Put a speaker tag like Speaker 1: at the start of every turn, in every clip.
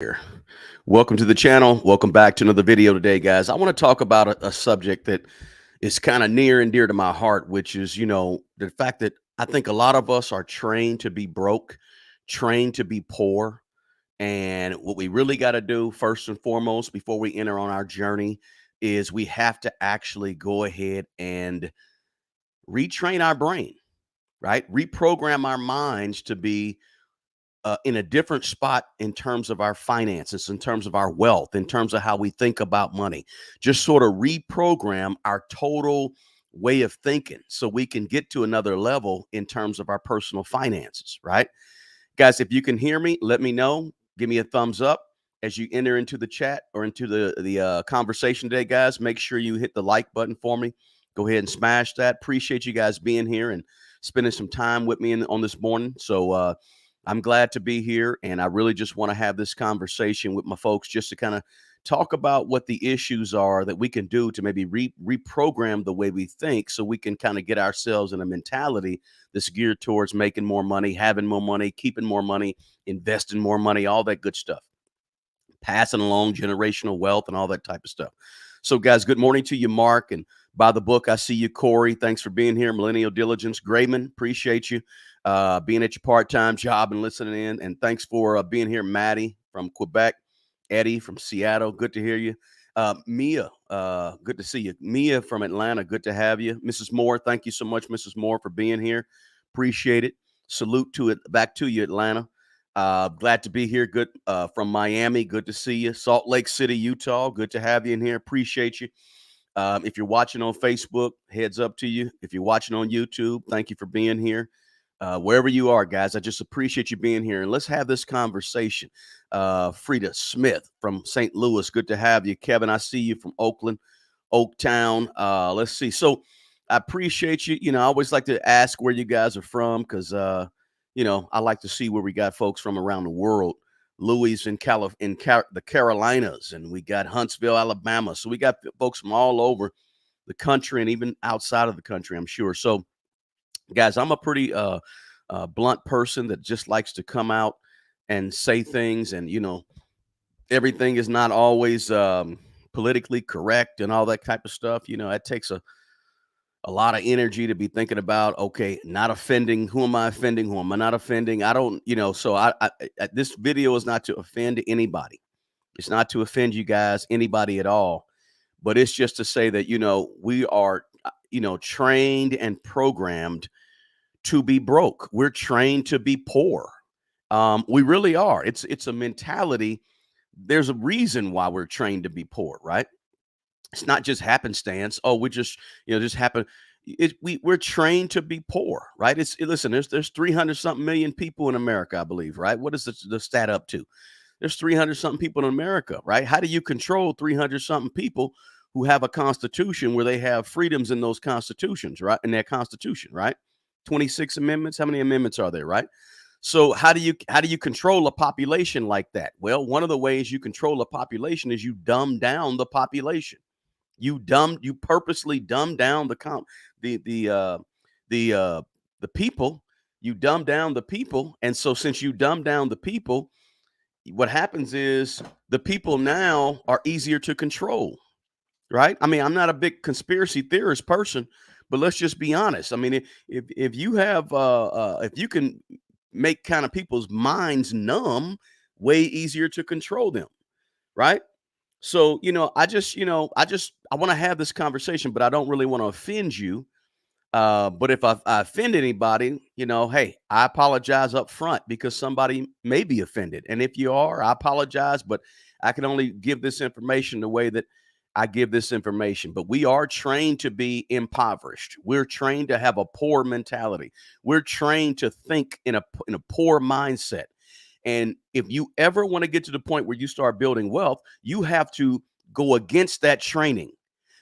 Speaker 1: Here. Welcome to the channel. Welcome back to another video today, guys. I want to talk about a subject that is kind of near and dear to my heart, which is, the fact that I think a lot of us are trained to be broke, trained to be poor. And what we really got to do, first and foremost, before we enter on our journey, is we have to actually go ahead and retrain our brain, right? Reprogram our minds to be in a different spot in terms of our finances, in terms of our wealth, in terms of how we think about money. Just sort of reprogram our total way of thinking so we can get to another level in terms of our personal finances, right? Guys, if you can hear me, let me know. Give me a thumbs up as you enter into the chat or into the conversation today, guys. Make sure you hit the like button for me. Go ahead and smash that. Appreciate you guys being here and spending some time with me on this morning. So I'm glad to be here, and I really just want to have this conversation with my folks just to kind of talk about what the issues are that we can do to maybe reprogram the way we think so we can kind of get ourselves in a mentality that's geared towards making more money, having more money, keeping more money, investing more money, all that good stuff, passing along generational wealth and all that type of stuff. So, guys, good morning to you, Mark. And by the book, I see you, Corey. Thanks for being here. Millennial Diligence. Grayman, appreciate you being at your part-time job and listening in. And thanks for being here, Maddie from Quebec. Eddie from Seattle, good to hear you. Mia, good to see you. Mia from Atlanta, good to have you. Mrs. Moore, thank you so much, Mrs. Moore, for being here. Appreciate it. Salute to it. Back to you, Atlanta. Glad to be here. Good from Miami. Good to see you. Salt Lake City, Utah. Good to have you in here. Appreciate you. If you're watching on Facebook, heads up to you. If you're watching on YouTube, thank you for being here. Wherever you are, guys, I just appreciate you being here. And let's have this conversation. Frida Smith from St. Louis, good to have you. Kevin, I see you from Oakland, Oaktown. Let's see. So I appreciate you. I always like to ask where you guys are from because, I like to see where we got folks from around the world. Louis in the Carolinas, and we got Huntsville, Alabama. So we got folks from all over the country and even outside of the country, I'm sure. So, guys, I'm a pretty blunt person that just likes to come out and say things, and everything is not always politically correct and all that type of stuff. It takes a lot of energy to be thinking about, okay, not offending. Who am I offending? Who am I not offending? I don't, so this video is not to offend anybody. It's not to offend you guys, anybody at all. But it's just to say that, we are, trained and programmed to be broke. We're trained to be poor. We really are. It's a mentality. There's a reason why we're trained to be poor, right? It's not just happenstance. Oh, we just happen. We're trained to be poor, right? Listen. There's 300 something million people in America, I believe, right? What is the stat up to? There's 300 something people in America, right? How do you control 300 something people who have a constitution where they have freedoms in those constitutions, right? In their constitution, right? 26 amendments. How many amendments are there, right? So how do you control a population like that? Well, one of the ways you control a population is you dumb down the population. You purposely dumb down the the people. You dumb down the people, and so since you dumb down the people, what happens is the people now are easier to control, right? I mean, I'm not a big conspiracy theorist person, but let's just be honest. I mean, if you have if you can make kind of people's minds numb, way easier to control them, right? So, I want to have this conversation, but I don't really want to offend you. But if I offend anybody, hey, I apologize up front because somebody may be offended. And if you are, I apologize, but I can only give this information the way that I give this information. But we are trained to be impoverished. We're trained to have a poor mentality. We're trained to think in a poor mindset. And if you ever want to get to the point where you start building wealth, you have to go against that training.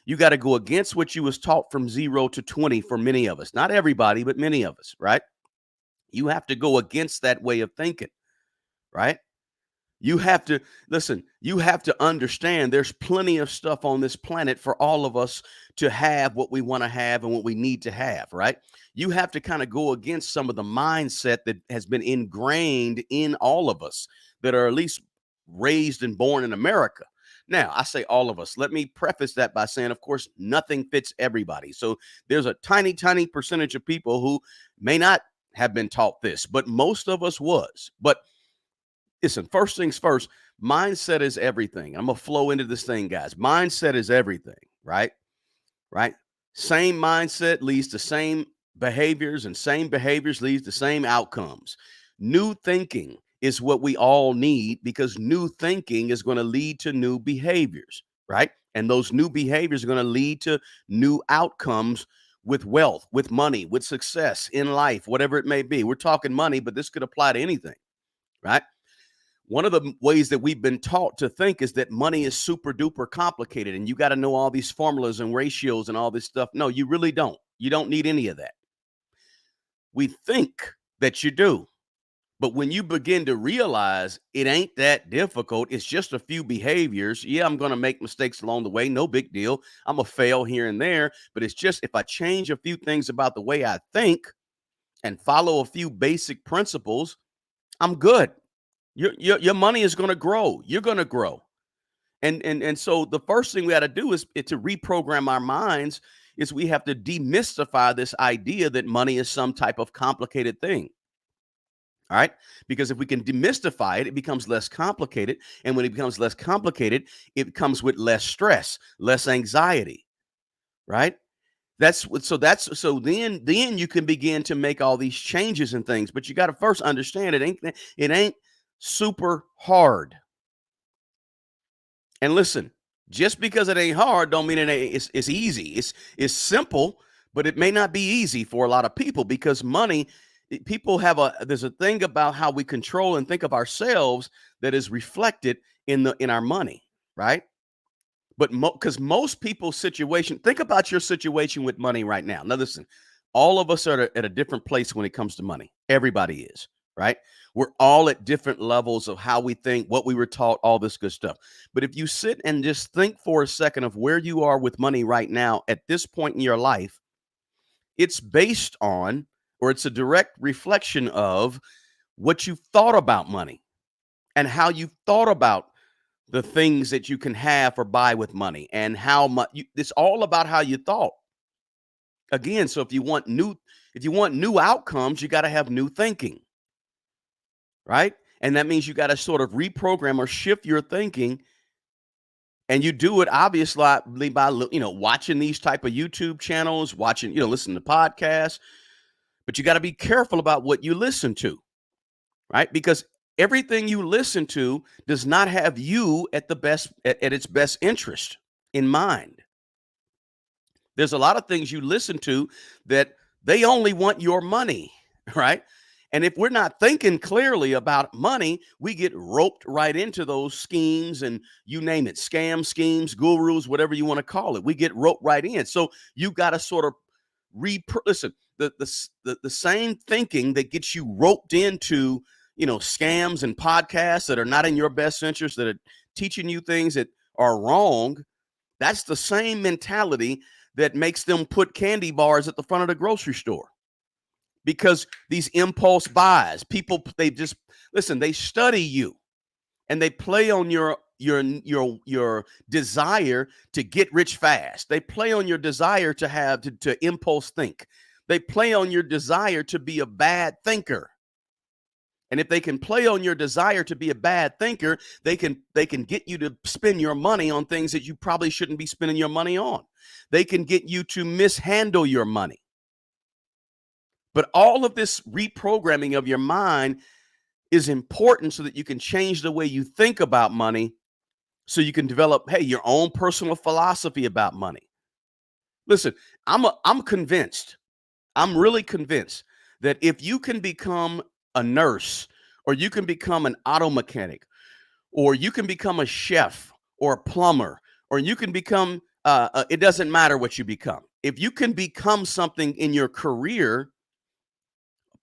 Speaker 1: You got to go against what you was taught from 0 to 20 for many of us. Not everybody, but many of us, right? You have to go against that way of thinking, right? You have to listen, you have to understand there's plenty of stuff on this planet for all of us to have what we want to have and what we need to have, right? You have to kind of go against some of the mindset that has been ingrained in all of us that are at least raised and born in America. Now, I say all of us. Let me preface that by saying, of course, nothing fits everybody. So there's a tiny, tiny percentage of people who may not have been taught this, but most of us was. But listen, first things first, mindset is everything. I'm going to flow into this thing, guys. Mindset is everything, right? Right? Same mindset leads to same behaviors, and same behaviors leads to same outcomes. New thinking is what we all need, because new thinking is going to lead to new behaviors, right? And those new behaviors are going to lead to new outcomes with wealth, with money, with success in life, whatever it may be. We're talking money, but this could apply to anything, right? One of the ways that we've been taught to think is that money is super duper complicated and you got to know all these formulas and ratios and all this stuff. No, you really don't. You don't need any of that. We think that you do. But when you begin to realize it ain't that difficult, it's just a few behaviors. Yeah, I'm going to make mistakes along the way. No big deal. I'm going to fail here and there. But it's just if I change a few things about the way I think and follow a few basic principles, I'm good. Your money is going to grow. You're going to grow. And so the first thing we got to do is to reprogram our minds is we have to demystify this idea that money is some type of complicated thing. All right. Because if we can demystify it, it becomes less complicated. And when it becomes less complicated, it comes with less stress, less anxiety. Right. Then you can begin to make all these changes and things. But you got to first understand it ain't super hard. And listen, just because it ain't hard don't mean it's easy. It's simple, but it may not be easy for a lot of people, because money, people have there's a thing about how we control and think of ourselves that is reflected in our money, right? But because most people's situation, think about your situation with money right now. Now, listen, all of us are at a different place when it comes to money. Everybody is, right? We're all at different levels of how we think, what we were taught, all this good stuff. But if you sit and just think for a second of where you are with money right now at this point in your life, it's based on, or it's a direct reflection of what you thought about money and how you thought about the things that you can have or buy with money, and how much it's all about how you thought. Again, so if you want new outcomes, you got to have new thinking, right? And that means you got to sort of reprogram or shift your thinking, and you do it obviously by watching these type of YouTube channels, listening to podcasts, but you got to be careful about what you listen to, right? Because everything you listen to does not have you at its best interest in mind. There's a lot of things you listen to that they only want your money, right? And if we're not thinking clearly about money, we get roped right into those schemes, and you name it, scam schemes, gurus, whatever you want to call it. We get roped right in. So you got to sort of listen, the same thinking that gets you roped into scams and podcasts that are not in your best interest, that are teaching you things that are wrong. That's the same mentality that makes them put candy bars at the front of the grocery store, because these impulse buys, they study you, and they play on your desire to get rich fast. They play on your desire to impulse think. They play on your desire to be a bad thinker. And if they can play on your desire to be a bad thinker, they can get you to spend your money on things that you probably shouldn't be spending your money on. They can get you to mishandle your money. But all of this reprogramming of your mind is important so that you can change the way you think about money, so you can develop, your own personal philosophy about money. Listen, I'm convinced. I'm really convinced that if you can become a nurse, or you can become an auto mechanic, or you can become a chef or a plumber, or you can become, it doesn't matter what you become. If you can become something in your career,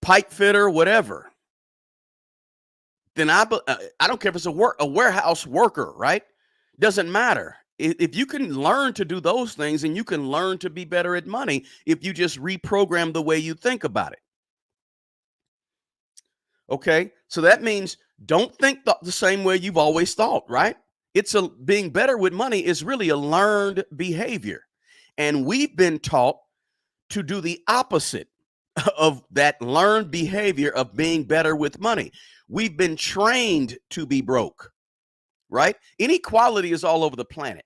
Speaker 1: pipe fitter, whatever, then I don't care if it's a warehouse worker, right? Doesn't matter. If you can learn to do those things, and you can learn to be better at money if you just reprogram the way you think about it. Okay, So that means don't think the same way you've always thought, right? It's a being better with money is really a learned behavior. And we've been taught to do the opposite of that learned behavior of being better with money. We've been trained to be broke, right? Inequality is all over the planet,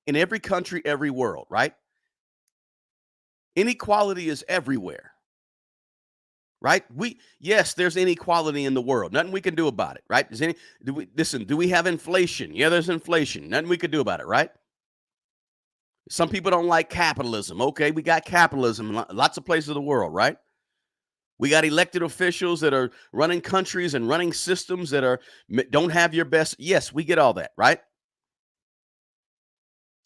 Speaker 1: in every country, every world, right? Inequality is everywhere, right? Yes, there's inequality in the world. Nothing we can do about it, right? Do we have inflation? Yeah, there's inflation. Nothing we can do about it, right? Some people don't like capitalism. Okay, we got capitalism in lots of places of the world, right? We got elected officials that are running countries and running systems that don't have your best. Yes, we get all that, right?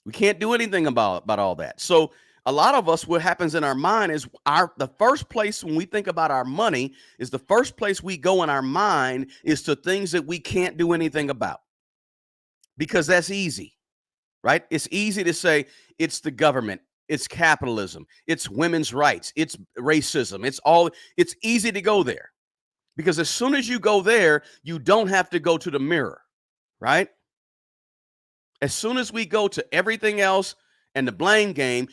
Speaker 1: We can't do anything about all that. So a lot of us, what happens in our mind is the first place when we think about our money is the first place we go in our mind is to things that we can't do anything about, because that's easy, right? It's easy to say it's the government, it's capitalism, it's women's rights, it's racism, it's easy to go there, because as soon as you go there, you don't have to go to the mirror, right? As soon as we go to everything else and the blame game,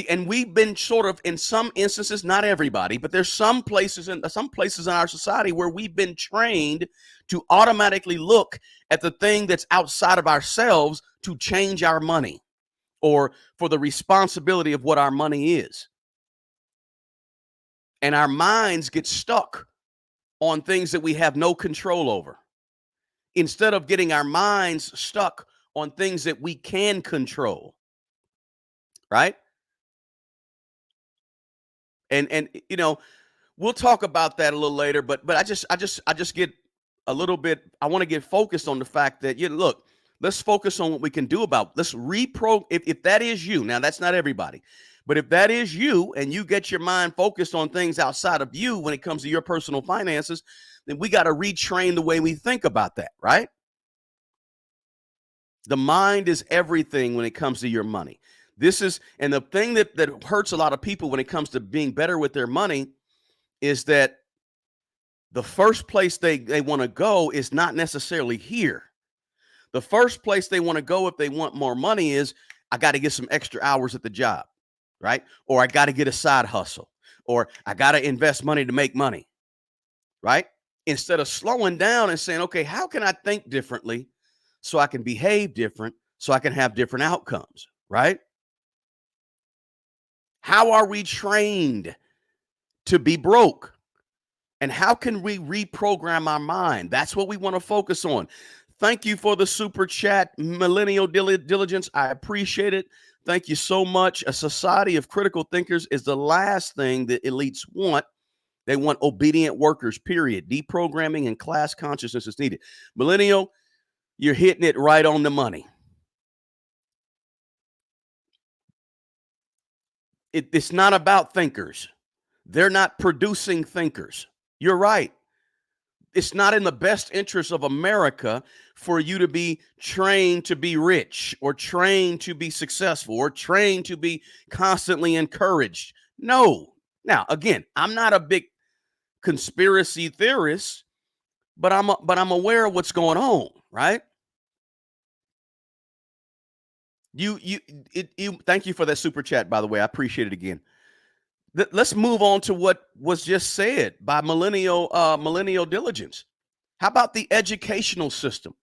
Speaker 1: and we've been sort of, in some instances, not everybody, but there's some places in our society where we've been trained to automatically look at the thing that's outside of ourselves to change our money, or for the responsibility of what our money is. And our minds get stuck on things that we have no control over, instead of getting our minds stuck on things that we can control, right? And we'll talk about that a little later, but I just get a little bit, I want to get focused on the fact that, look, let's focus on what we can do about. Let's if that is you. Now, that's not everybody, but if that is you and you get your mind focused on things outside of you when it comes to your personal finances, then we got to retrain the way we think about that, right? The mind is everything when it comes to your money. And the thing that hurts a lot of people when it comes to being better with their money is that the first place they want to go is not necessarily here. The first place they want to go if they want more money is, I got to get some extra hours at the job, right? Or I got to get a side hustle, or I got to invest money to make money, right? Instead of slowing down and saying, okay, how can I think differently so I can behave different, so I can have different outcomes, right? How are we trained to be broke? And how can we reprogram our mind? That's what we want to focus on. Thank you for the super chat, Millennial Diligence. I appreciate it. Thank you so much. A society of critical thinkers is the last thing that elites want. They want obedient workers, period. Deprogramming and class consciousness is needed. Millennial, you're hitting it right on the money. It's not about thinkers. They're not producing thinkers. You're right. It's not in the best interest of America for you to be trained to be rich, or trained to be successful, or trained to be constantly encouraged. No. Now, again, I'm not a big conspiracy theorist, but I'm aware of what's going on, right? Thank you for that super chat, by the way. I appreciate it again. Let's move on to what was just said by Millennial Diligence. How about the educational system?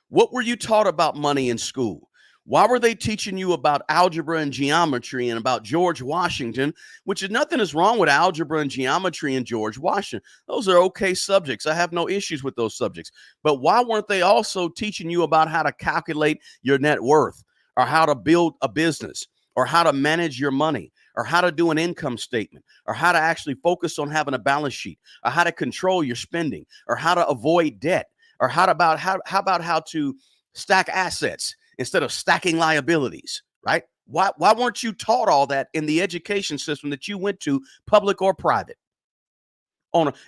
Speaker 1: What were you taught about money in school? Why were they teaching you about algebra and geometry and about George Washington, which is nothing is wrong with algebra and geometry and George Washington. Those are okay subjects. I have no issues with those subjects. But why weren't they also teaching you about how to calculate your net worth, or how to build a business, or how to manage your money, or how to do an income statement, or how to actually focus on having a balance sheet, or how to control your spending, or how to avoid debt, or how about how to stack assets instead of stacking liabilities, right? Why weren't you taught all that in the education system that you went to, public or private,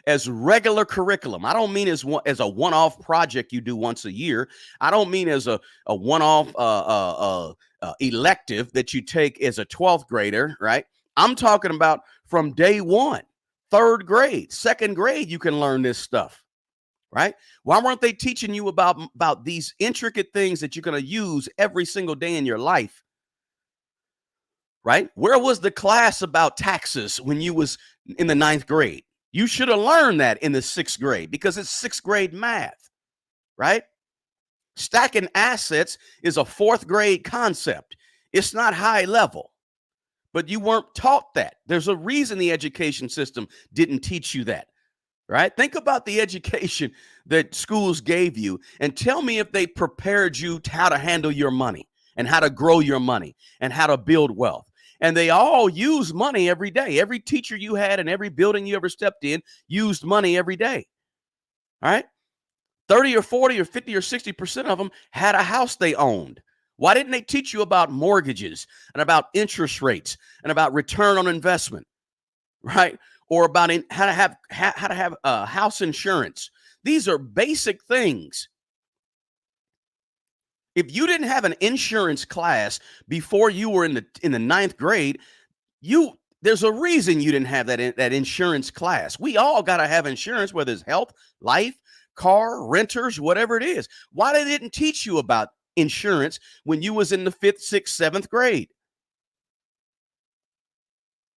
Speaker 1: as regular curriculum? I don't mean as a one-off project you do once a year. I don't mean as a one-off elective that you take as a 12th grader, right? I'm talking about from day one, third grade, second grade, you can learn this stuff, right? Why weren't they teaching you about these intricate things that you're going to use every single day in your life, right? Where was the class about taxes when you was in the ninth grade? You should have learned that in the sixth grade because it's sixth grade math, right? Stacking assets is a fourth grade concept. It's not high level, but you weren't taught that. There's a reason the education system didn't teach you that, right? Think about the education that schools gave you and tell me if they prepared you how to handle your money and how to grow your money and how to build wealth. And they all use money every day. Every teacher you had in every building you ever stepped in used money every day. All right. 30 or 40 or 50 or 60% of them had a house they owned. Why didn't they teach you about mortgages and about interest rates and about return on investment, right? Or about how to have house insurance? These are basic things. If you didn't have an insurance class before you were in the ninth grade, there's a reason you didn't have that insurance class. We all got to have insurance, whether it's health, life, car, renters, whatever it is. Why they didn't teach you about insurance when you was in the fifth, sixth, seventh grade?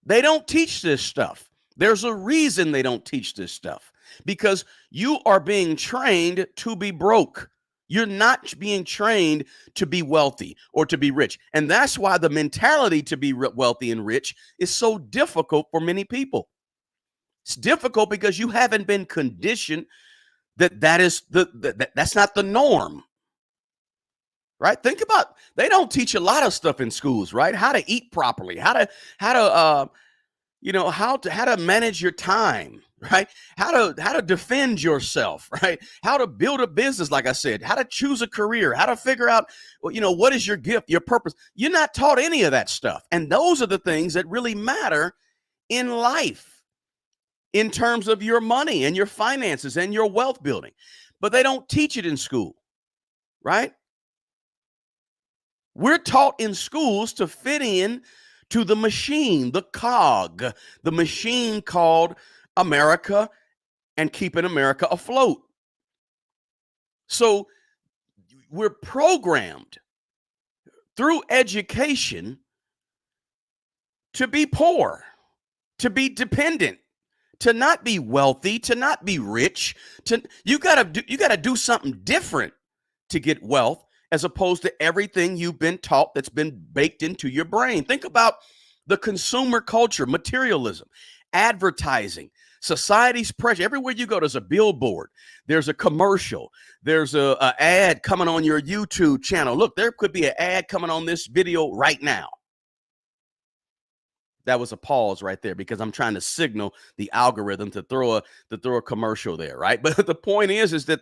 Speaker 1: They don't teach this stuff. There's a reason they don't teach this stuff, because you are being trained to be broke. You're not being trained to be wealthy or to be rich. And that's why the mentality to be wealthy and rich is so difficult for many people. It's difficult because you haven't been conditioned that's not the norm. Right? Think about, they don't teach a lot of stuff in schools, right? How to eat properly, how to manage your time, right? How to defend yourself, right? How to build a business, like I said, how to choose a career, how to figure out, what is your gift, your purpose. You're not taught any of that stuff. And those are the things that really matter in life in terms of your money and your finances and your wealth building. But they don't teach it in school, right? We're taught in schools to fit in to the machine, the cog, the machine called America and keeping America afloat. So we're programmed through education to be poor, to be dependent, to not be wealthy, to not be rich. You gotta do something different to get wealth, as opposed to everything you've been taught that's been baked into your brain. Think about the consumer culture, materialism, advertising, society's pressure. Everywhere you go, there's a billboard, there's a commercial, there's a ad coming on your YouTube channel. Look, there could be an ad coming on this video right now. That was a pause right there because I'm trying to signal the algorithm to throw a commercial there, right? But the point is that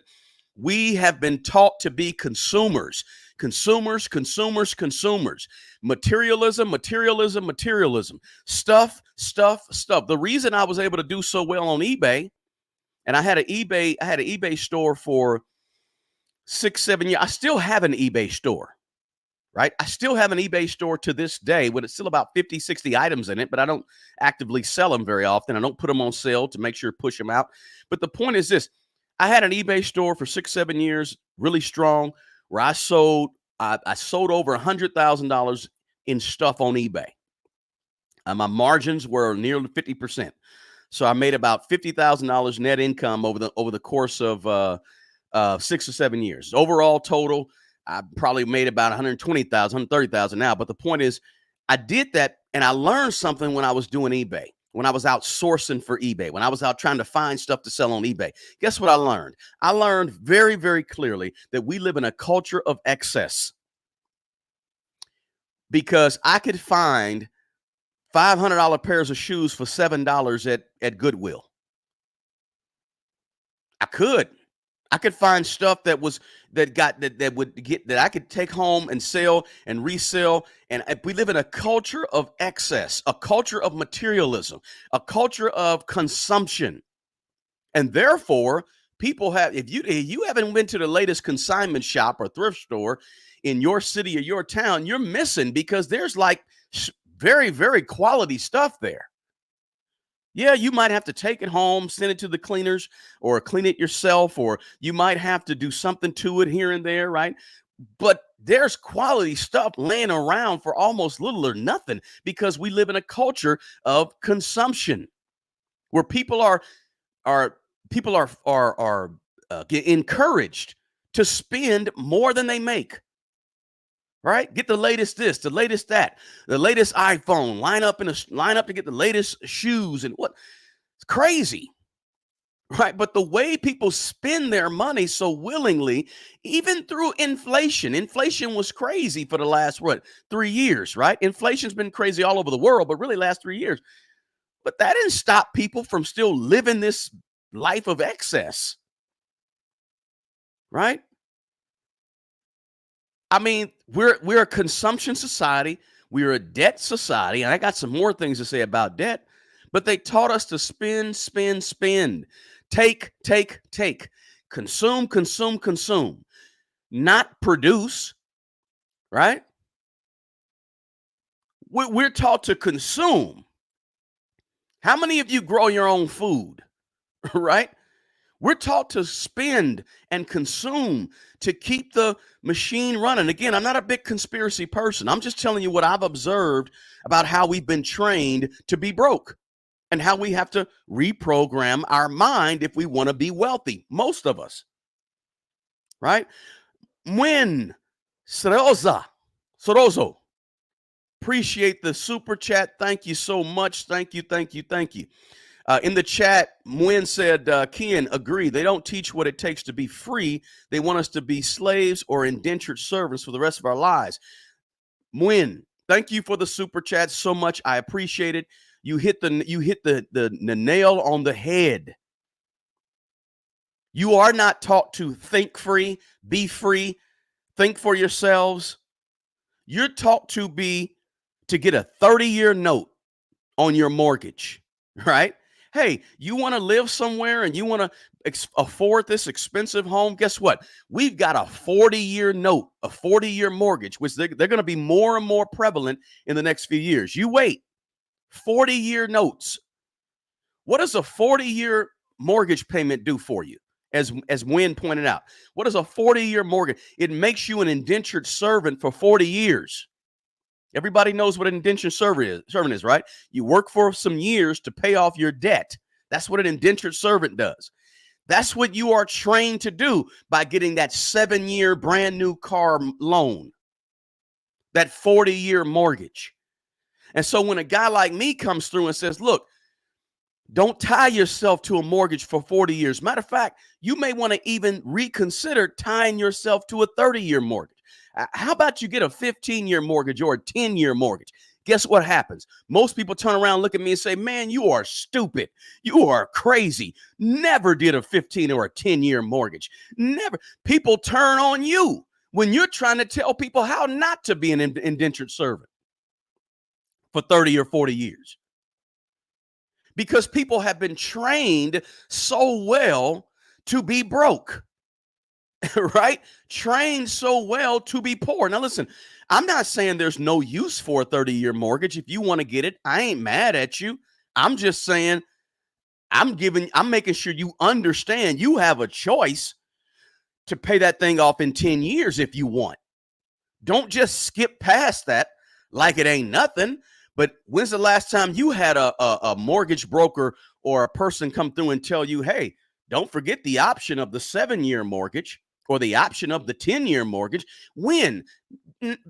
Speaker 1: we have been taught to be consumers. Materialism. Stuff. The reason I was able to do so well on eBay, and I had an eBay store for 6-7 years. I still have an eBay store, right? I still have an eBay store to this day with it's still about 50, 60 items in it, but I don't actively sell them very often. I don't put them on sale to make sure to push them out. But the point is this: I had an eBay store for 6-7 years, really strong, where I sold over $100,000 in stuff on eBay. My margins were nearly 50%. So I made about $50,000 net income over the course of 6 or 7 years. Overall total, I probably made about $120,000, $130,000 now. But the point is, I did that and I learned something when I was doing eBay. When I was out sourcing for eBay, when I was out trying to find stuff to sell on eBay, guess what I learned? I learned very, very clearly that we live in a culture of excess, because I could find $500 pairs of shoes for $7 at Goodwill. I could find stuff that I could take home and sell and resell. And we live in a culture of excess, a culture of materialism, a culture of consumption. And therefore, people have, if you haven't been to the latest consignment shop or thrift store in your city or your town, you're missing, because there's like very, very quality stuff there. Yeah, you might have to take it home, send it to the cleaners, or clean it yourself, or you might have to do something to it here and there, right? But there's quality stuff laying around for almost little or nothing because we live in a culture of consumption where are get encouraged to spend more than they make. Right? Get the latest this, the latest that, the latest iPhone. Line up to get the latest shoes and what? It's crazy, right? But the way people spend their money so willingly, even through inflation. Inflation was crazy for the last 3 years, right? Inflation's been crazy all over the world, but really last 3 years. But that didn't stop people from still living this life of excess, right? I mean, we're a consumption society. We're a debt society, and I got some more things to say about debt. But they taught us to spend, spend, spend, take, take, take, consume, consume, consume, not produce. Right? We're taught to consume. How many of you grow your own food? Right? We're taught to spend and consume to keep the machine running. Again, I'm not a big conspiracy person. I'm just telling you what I've observed about how we've been trained to be broke and how we have to reprogram our mind if we want to be wealthy. Most of us, right? When Sorozo, appreciate the super chat. Thank you so much. Thank you, thank you, thank you. In the chat, Nguyen said, Ken, agree. They don't teach what it takes to be free. They want us to be slaves or indentured servants for the rest of our lives. Nguyen, thank you for the super chat so much. I appreciate it. You hit the nail on the head. You are not taught to think free, be free, think for yourselves. You're taught to get a 30-year note on your mortgage, right? Hey, you want to live somewhere and you want to afford this expensive home? Guess what? We've got a 40-year note, a 40-year mortgage, which they're going to be more and more prevalent in the next few years. You wait. 40-year notes. What does a 40-year mortgage payment do for you? As Nguyen pointed out, what is a 40-year mortgage? It makes you an indentured servant for 40 years. Everybody knows what an indentured servant is, right? You work for some years to pay off your debt. That's what an indentured servant does. That's what you are trained to do by getting that 7-year brand new car loan, that 40-year mortgage. And so when a guy like me comes through and says, look, don't tie yourself to a mortgage for 40 years. Matter of fact, you may want to even reconsider tying yourself to a 30-year mortgage. How about you get a 15-year mortgage or a 10-year mortgage? Guess what happens? Most people turn around, look at me and say, man, you are stupid. You are crazy. Never did a 15 or a 10-year mortgage. Never. People turn on you when you're trying to tell people how not to be an indentured servant for 30 or 40 years. Because people have been trained so well to be broke. Right? Trained so well to be poor. Now, listen, I'm not saying there's no use for a 30-year mortgage. If you want to get it, I ain't mad at you. I'm just saying I'm making sure you understand you have a choice to pay that thing off in 10 years if you want. Don't just skip past that like it ain't nothing. But when's the last time you had a mortgage broker or a person come through and tell you, hey, don't forget the option of the 7-year mortgage or the option of the 10-year mortgage? When?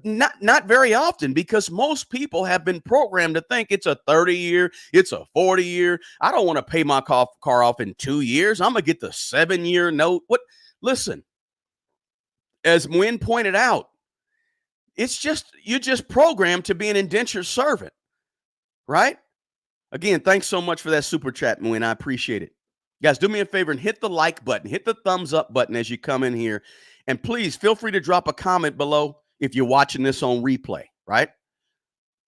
Speaker 1: Not very often, because most people have been programmed to think it's a 30-year, it's a 40-year. I don't want to pay my car off in 2 years. I'm going to get the 7-year note. What? Listen, as Nguyen pointed out, you're just programmed to be an indentured servant, right? Again, thanks so much for that super chat, Nguyen. I appreciate it. Guys, do me a favor and hit the like button, hit the thumbs up button as you come in here. And please feel free to drop a comment below if you're watching this on replay, right?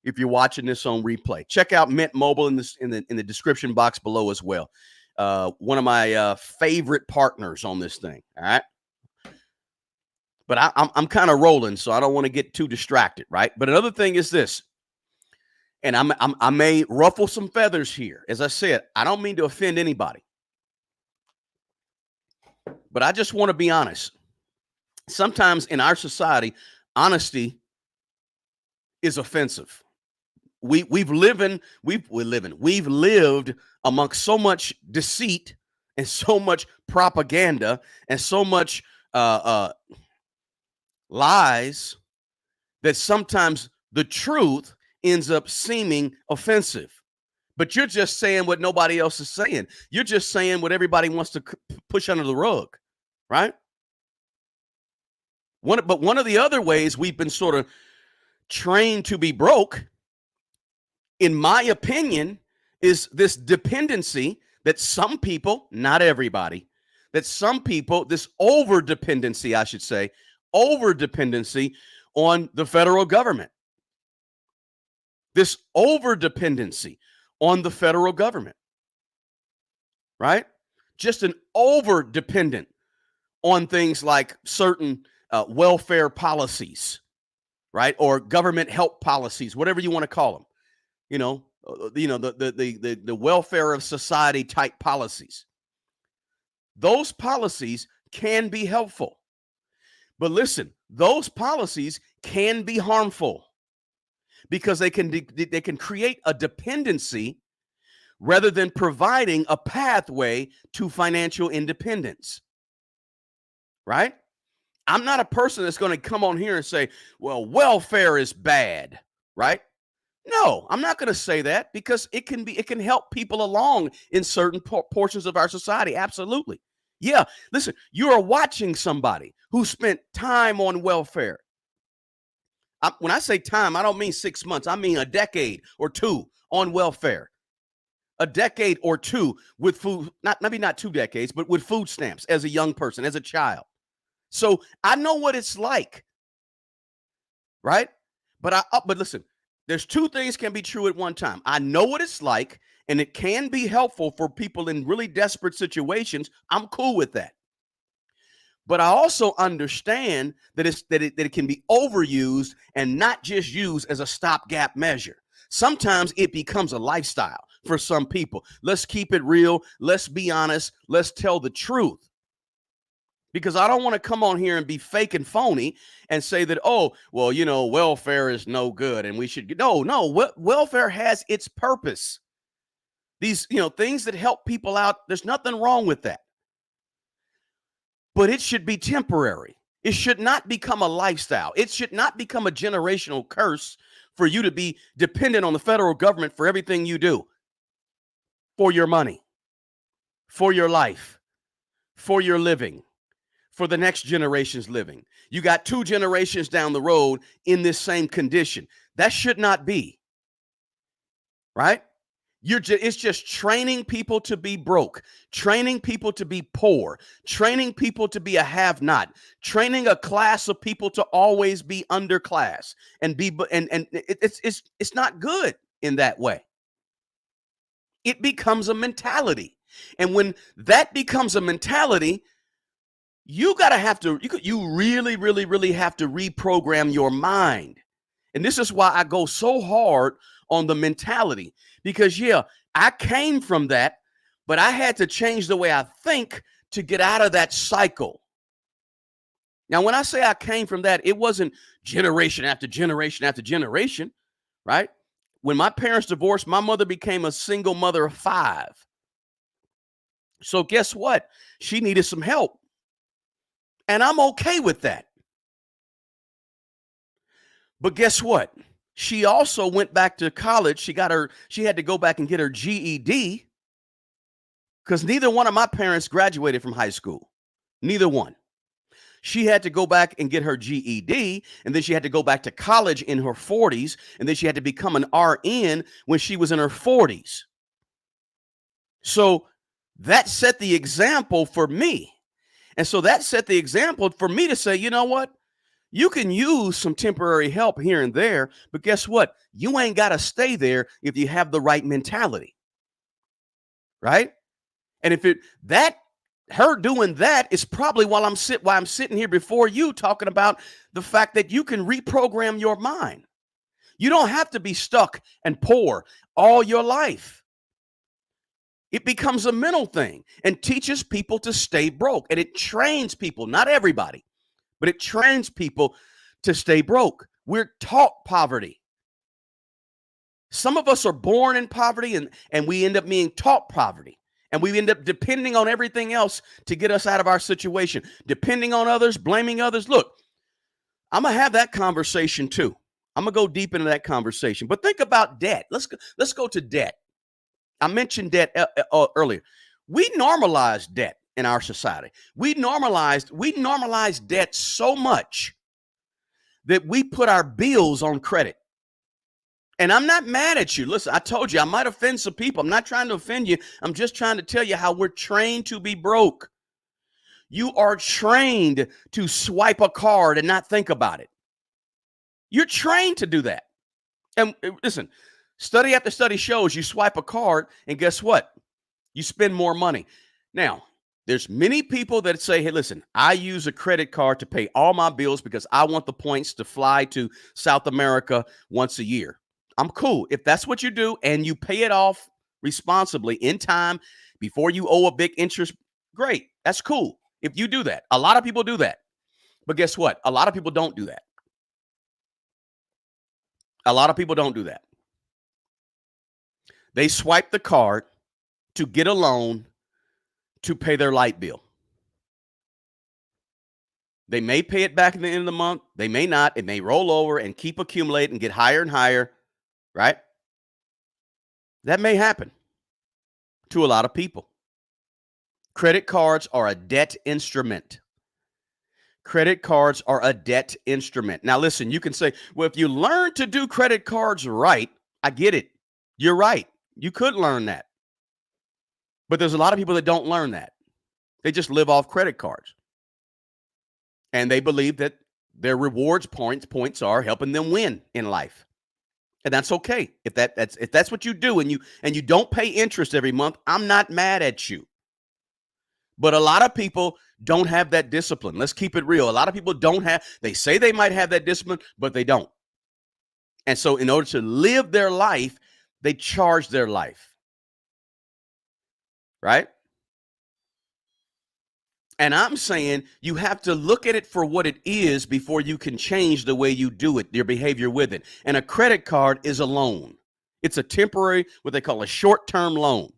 Speaker 1: If you're watching this on replay. Check out Mint Mobile in the description box below as well. One of my favorite partners on this thing, all right? But I'm kind of rolling, so I don't want to get too distracted, right? But another thing is this. And I may ruffle some feathers here. As I said, I don't mean to offend anybody, but I just want to be honest. Sometimes in our society, honesty is offensive. We've lived amongst so much deceit and so much propaganda and so much lies that sometimes the truth ends up seeming offensive. But you're just saying what nobody else is saying. You're just saying what everybody wants to push under the rug, right? But one of the other ways we've been sort of trained to be broke, in my opinion, is this dependency that some people, not everybody, that some people, this over dependency, I should say, over dependency on the federal government. This over dependency on the federal government, right? Just an over dependent on things like certain welfare policies, right? Or government help policies, whatever you want to call them. The welfare of society type policies. Those policies can be helpful. But listen, those policies can be harmful because they can create a dependency rather than providing a pathway to financial independence. Right? I'm not a person that's going to come on here and say, well, welfare is bad, right? No, I'm not going to say that because it can help people along in certain portions of our society. Absolutely. Yeah. Listen, you are watching somebody who spent time on welfare. When I say time, I don't mean 6 months. I mean a decade or two on welfare. A decade or two with food, maybe not 2 decades, but with food stamps as a young person, as a child. So I know what it's like, right? But listen, there's 2 things can be true at one time. I know what it's like, and it can be helpful for people in really desperate situations. I'm cool with that. But I also understand that it can be overused and not just used as a stopgap measure. Sometimes it becomes a lifestyle for some people. Let's keep it real. Let's be honest. Let's tell the truth. Because I don't want to come on here and be fake and phony and say that, oh, well, welfare is no good and we should. No, welfare has its purpose. These, things that help people out, there's nothing wrong with that. But it should be temporary. It should not become a lifestyle. It should not become a generational curse for you to be dependent on the federal government for everything you do, for your money, for your life, for your living, for the next generation's living. You got 2 generations down the road in this same condition. That should not be, right? It's just training people to be broke, training people to be poor, training people to be a have-not, training a class of people to always be underclass and it's not good in that way. It becomes a mentality. And when that becomes a mentality, you really, really, really have to reprogram your mind. And this is why I go so hard on the mentality, because I came from that, but I had to change the way I think to get out of that cycle. Now, when I say I came from that, it wasn't generation after generation after generation, right? When my parents divorced, my mother became a single mother of 5. So guess what? She needed some help. And I'm okay with that. But guess what? She also went back to college. She had to go back and get her GED because neither one of my parents graduated from high school. Neither one. She had to go back and get her GED, and then she had to go back to college in her 40s, and then she had to become an RN when she was in her 40s. So that set the example for me. And so that set the example for me to say, you know what? You can use some temporary help here and there, but guess what? You ain't got to stay there if you have the right mentality. Right? And her doing that is probably why I'm sitting here before you talking about the fact that you can reprogram your mind. You don't have to be stuck and poor all your life. It becomes a mental thing and teaches people to stay broke. And it trains people, not everybody, but it trains people to stay broke. We're taught poverty. Some of us are born in poverty and we end up being taught poverty. And we end up depending on everything else to get us out of our situation, depending on others, blaming others. Look, I'm going to have that conversation too. I'm going to go deep into that conversation. But think about debt. Let's go to debt. I mentioned debt earlier. We normalized debt in our society. We normalized debt so much that we put our bills on credit. And I'm not mad at you. Listen, I told you I might offend some people. I'm not trying to offend you. I'm just trying to tell you how we're trained to be broke. You are trained to swipe a card and not think about it. You're trained to do that. And listen, study after study shows you swipe a card and guess what? You spend more money. Now, there's many people that say, hey, listen, I use a credit card to pay all my bills because I want the points to fly to South America once a year. I'm cool. If that's what you do and you pay it off responsibly in time before you owe a big interest, great. That's cool. If you do that, a lot of people do that. But guess what? A lot of people don't do that. A lot of people don't do that. They swipe the card to get a loan to pay their light bill. They may pay it back at the end of the month. They may not. It may roll over and keep accumulating and get higher and higher, right? That may happen to a lot of people. Credit cards are a debt instrument. Credit cards are a debt instrument. Now, listen, you can say, well, if you learn to do credit cards right, I get it. You're right. You could learn that. But there's a lot of people that don't learn that. They just live off credit cards. And they believe that their rewards points are helping them win in life. And that's okay. If that's what you do and you don't pay interest every month, I'm not mad at you. But a lot of people don't have that discipline. Let's keep it real. A lot of people they say they might have that discipline, but they don't. And so in order to live their life, they charge their life. Right? And I'm saying you have to look at it for what it is before you can change the way you do it, your behavior with it. And a credit card is a loan. It's a temporary, what they call a short-term loan.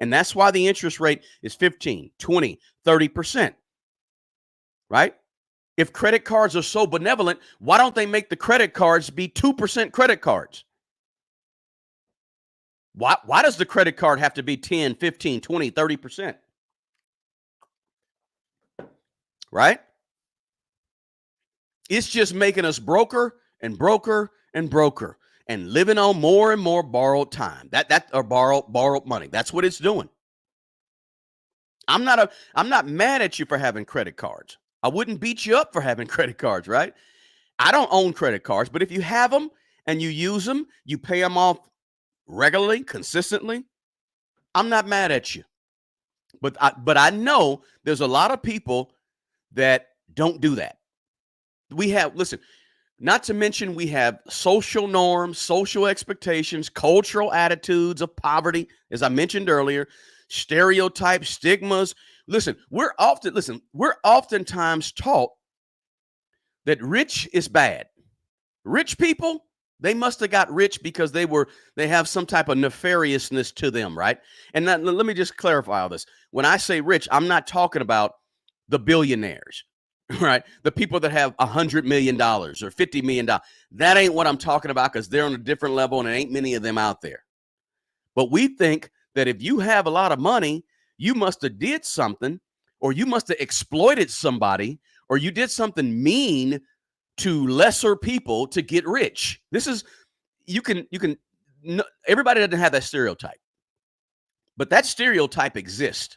Speaker 1: And that's why the interest rate is 15, 20, 30%. Right? If credit cards are so benevolent, why don't they make the credit cards be 2% credit cards? Why does the credit card have to be 10, 15, 20, 30%? Right? It's just making us broker and broker and broker and living on more and more borrowed time. Or borrowed money. That's what it's doing. I'm not mad at you for having credit cards. I wouldn't beat you up for having credit cards, right? I don't own credit cards, but if you have them and you use them, you pay them off regularly, consistently, I'm not mad at you. But I know there's a lot of people that don't do that. Not to mention we have social norms, social expectations, cultural attitudes of poverty, as I mentioned earlier, stereotypes, stigmas. We're oftentimes taught that rich is bad. Rich people, they must have got rich because they have some type of nefariousness to them, right? And let me just clarify all this. When I say rich, I'm not talking about the billionaires, right? The people that have $100 million or $50 million. That ain't what I'm talking about because they're on a different level and there ain't many of them out there. But we think that if you have a lot of money, you must have did something or you must have exploited somebody or you did something mean to lesser people to get rich. Everybody doesn't have that stereotype, but that stereotype exists.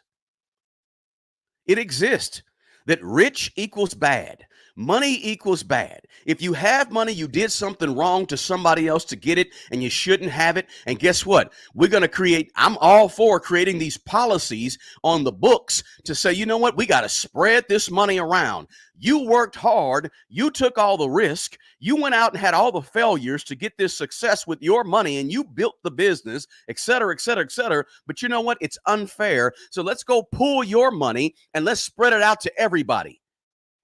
Speaker 1: It exists that rich equals bad. Money equals bad. If you have money, you did something wrong to somebody else to get it, and you shouldn't have it. And guess what? I'm all for creating these policies on the books to say, you know what? We got to spread this money around. You worked hard. You took all the risk. You went out and had all the failures to get this success with your money, and you built the business, et cetera, et cetera, et cetera. But you know what? It's unfair. So let's go pull your money and let's spread it out to everybody.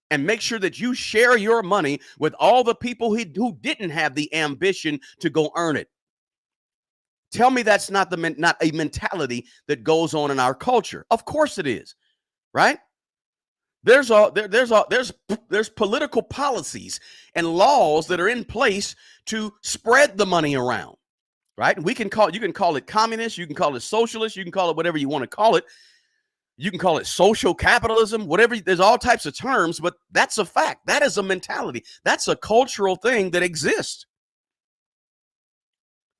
Speaker 1: And make sure that you share your money with all the people who didn't have the ambition to go earn it. Tell me that's not a mentality that goes on in our culture. Of course it is, right? There's political policies and laws that are in place to spread the money around, right? You can call it communist, you can call it socialist, you can call it whatever you want to call it. You can call it social capitalism, whatever. There's all types of terms, but that's a fact. That is a mentality. That's a cultural thing that exists.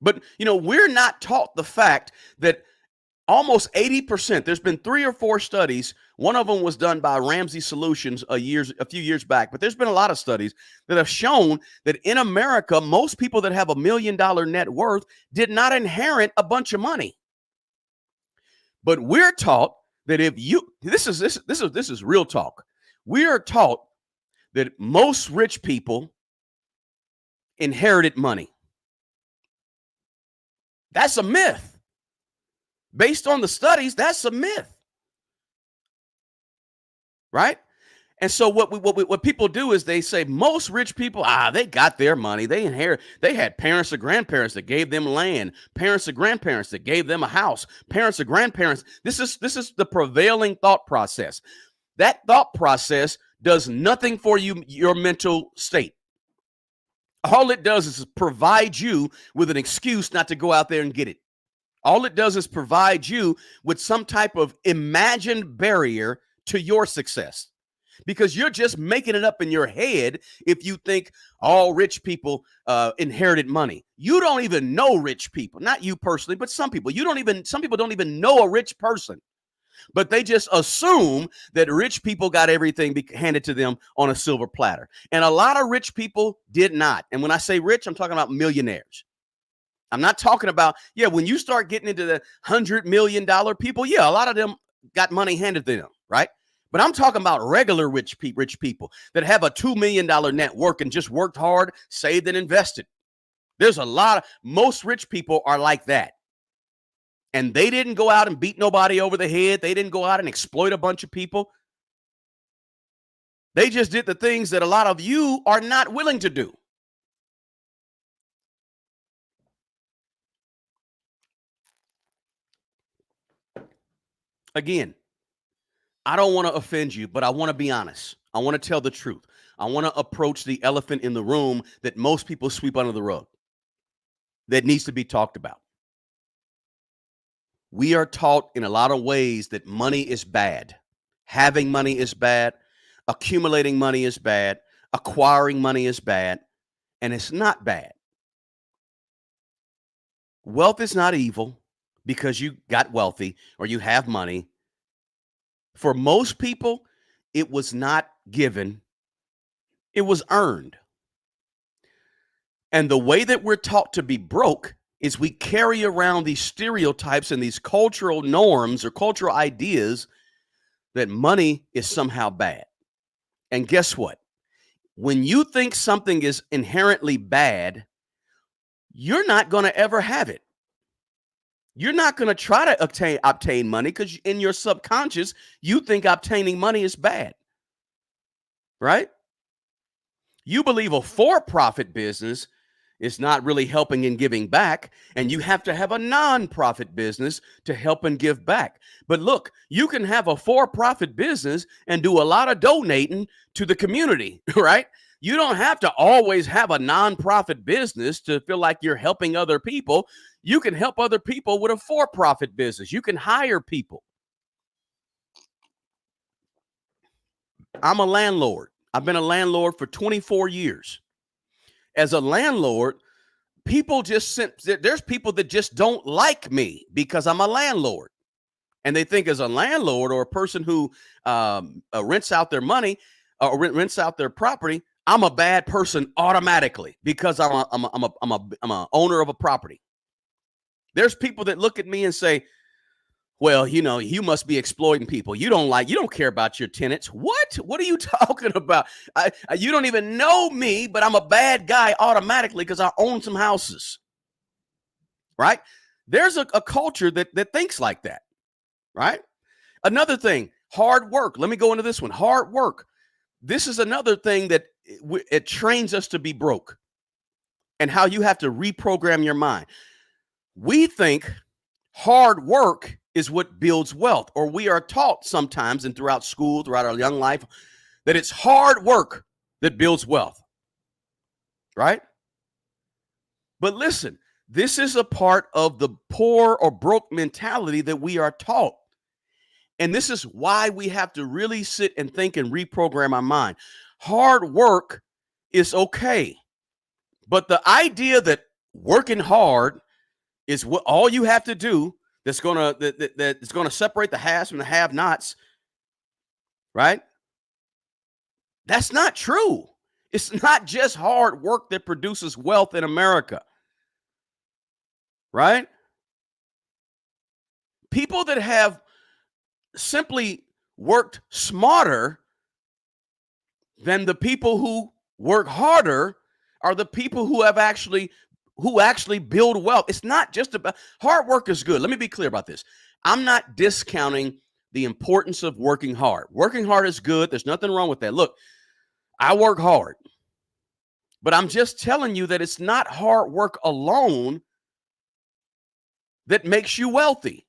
Speaker 1: But, we're not taught the fact that almost 80%, there's been 3 or 4 studies. One of them was done by Ramsey Solutions a few years back, but there's been a lot of studies that have shown that in America, most people that have $1 million net worth did not inherit a bunch of money. But we're taught that this is real talk. We are taught that most rich people inherited money. That's a myth. Based on the studies, that's a myth. Right? And so what people do is they say most rich people, they got their money. They had parents or grandparents that gave them land, parents or grandparents that gave them a house, parents or grandparents. This is the prevailing thought process. That thought process does nothing for your mental state. All it does is provide you with an excuse not to go out there and get it. All it does is provide you with some type of imagined barrier to your success. Because you're just making it up in your head if you think all rich people inherited money. You don't even know rich people, not you personally, but some people. Some people don't even know a rich person, but they just assume that rich people got everything handed to them on a silver platter. And a lot of rich people did not. And when I say rich, I'm talking about millionaires. I'm not talking about, when you start getting into the $100 million people, a lot of them got money handed to them, right? But I'm talking about regular rich people that have a $2 million net worth and just worked hard, saved and invested. Most rich people are like that. And they didn't go out and beat nobody over the head. They didn't go out and exploit a bunch of people. They just did the things that a lot of you are not willing to do. Again, I don't want to offend you, but I want to be honest. I want to tell the truth. I want to approach the elephant in the room that most people sweep under the rug, that needs to be talked about. We are taught in a lot of ways that money is bad. Having money is bad. Accumulating money is bad. Acquiring money is bad. And it's not bad. Wealth is not evil because you got wealthy or you have money. For most people, it was not given. It was earned. And the way that we're taught to be broke is we carry around these stereotypes and these cultural norms or cultural ideas that money is somehow bad. And guess what? When you think something is inherently bad, you're not going to ever have it. You're not going to try to obtain money because in your subconscious, you think obtaining money is bad, right? You believe a for-profit business is not really helping and giving back, and you have to have a non-profit business to help and give back. But look, you can have a for-profit business and do a lot of donating to the community, right? You don't have to always have a non-profit business to feel like you're helping other people. You can help other people with a for-profit business. You can hire people. I'm a landlord. I've been a landlord for 24 years. As a landlord, there's people that just don't like me because I'm a landlord. And they think as a landlord or a person who rents out their money, or rents out their property, I'm a bad person automatically because I'm a owner of a property. There's people that look at me and say, well, you must be exploiting people. You don't care about your tenants. What are you talking about? You don't even know me, but I'm a bad guy automatically because I own some houses. Right? There's a culture that thinks like that. Right? Another thing, hard work. Let me go into this one. Hard work. This is another thing that it trains us to be broke and how you have to reprogram your mind. We think hard work is what builds wealth, or we are taught sometimes and throughout school, throughout our young life, that it's hard work that builds wealth, right? But listen, this is a part of the poor or broke mentality that we are taught. And this is why we have to really sit and think and reprogram our mind. Hard work is okay. But the idea that working hard is what all you have to do that's gonna separate the haves from the have-nots, right? That's not true. It's not just hard work that produces wealth in America, right? People that have simply worked smarter than the people who work harder are the people who actually build wealth. It's not just about hard work is good. Let me be clear about this. I'm not discounting the importance of working hard. Working hard is good. There's nothing wrong with that. Look, I work hard, but I'm just telling you that it's not hard work alone that makes you wealthy.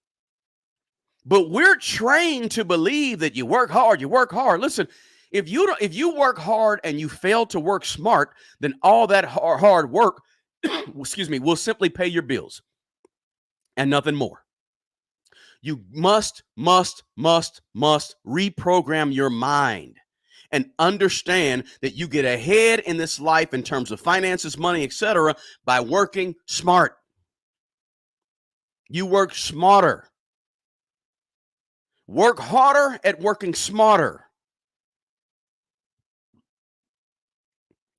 Speaker 1: But we're trained to believe that you work hard, you work hard. Listen, if you work hard and you fail to work smart, then all that hard work, will simply pay your bills and nothing more. You must reprogram your mind and understand that you get ahead in this life in terms of finances, money, etc., by working smart. You work smarter. Work harder at working smarter.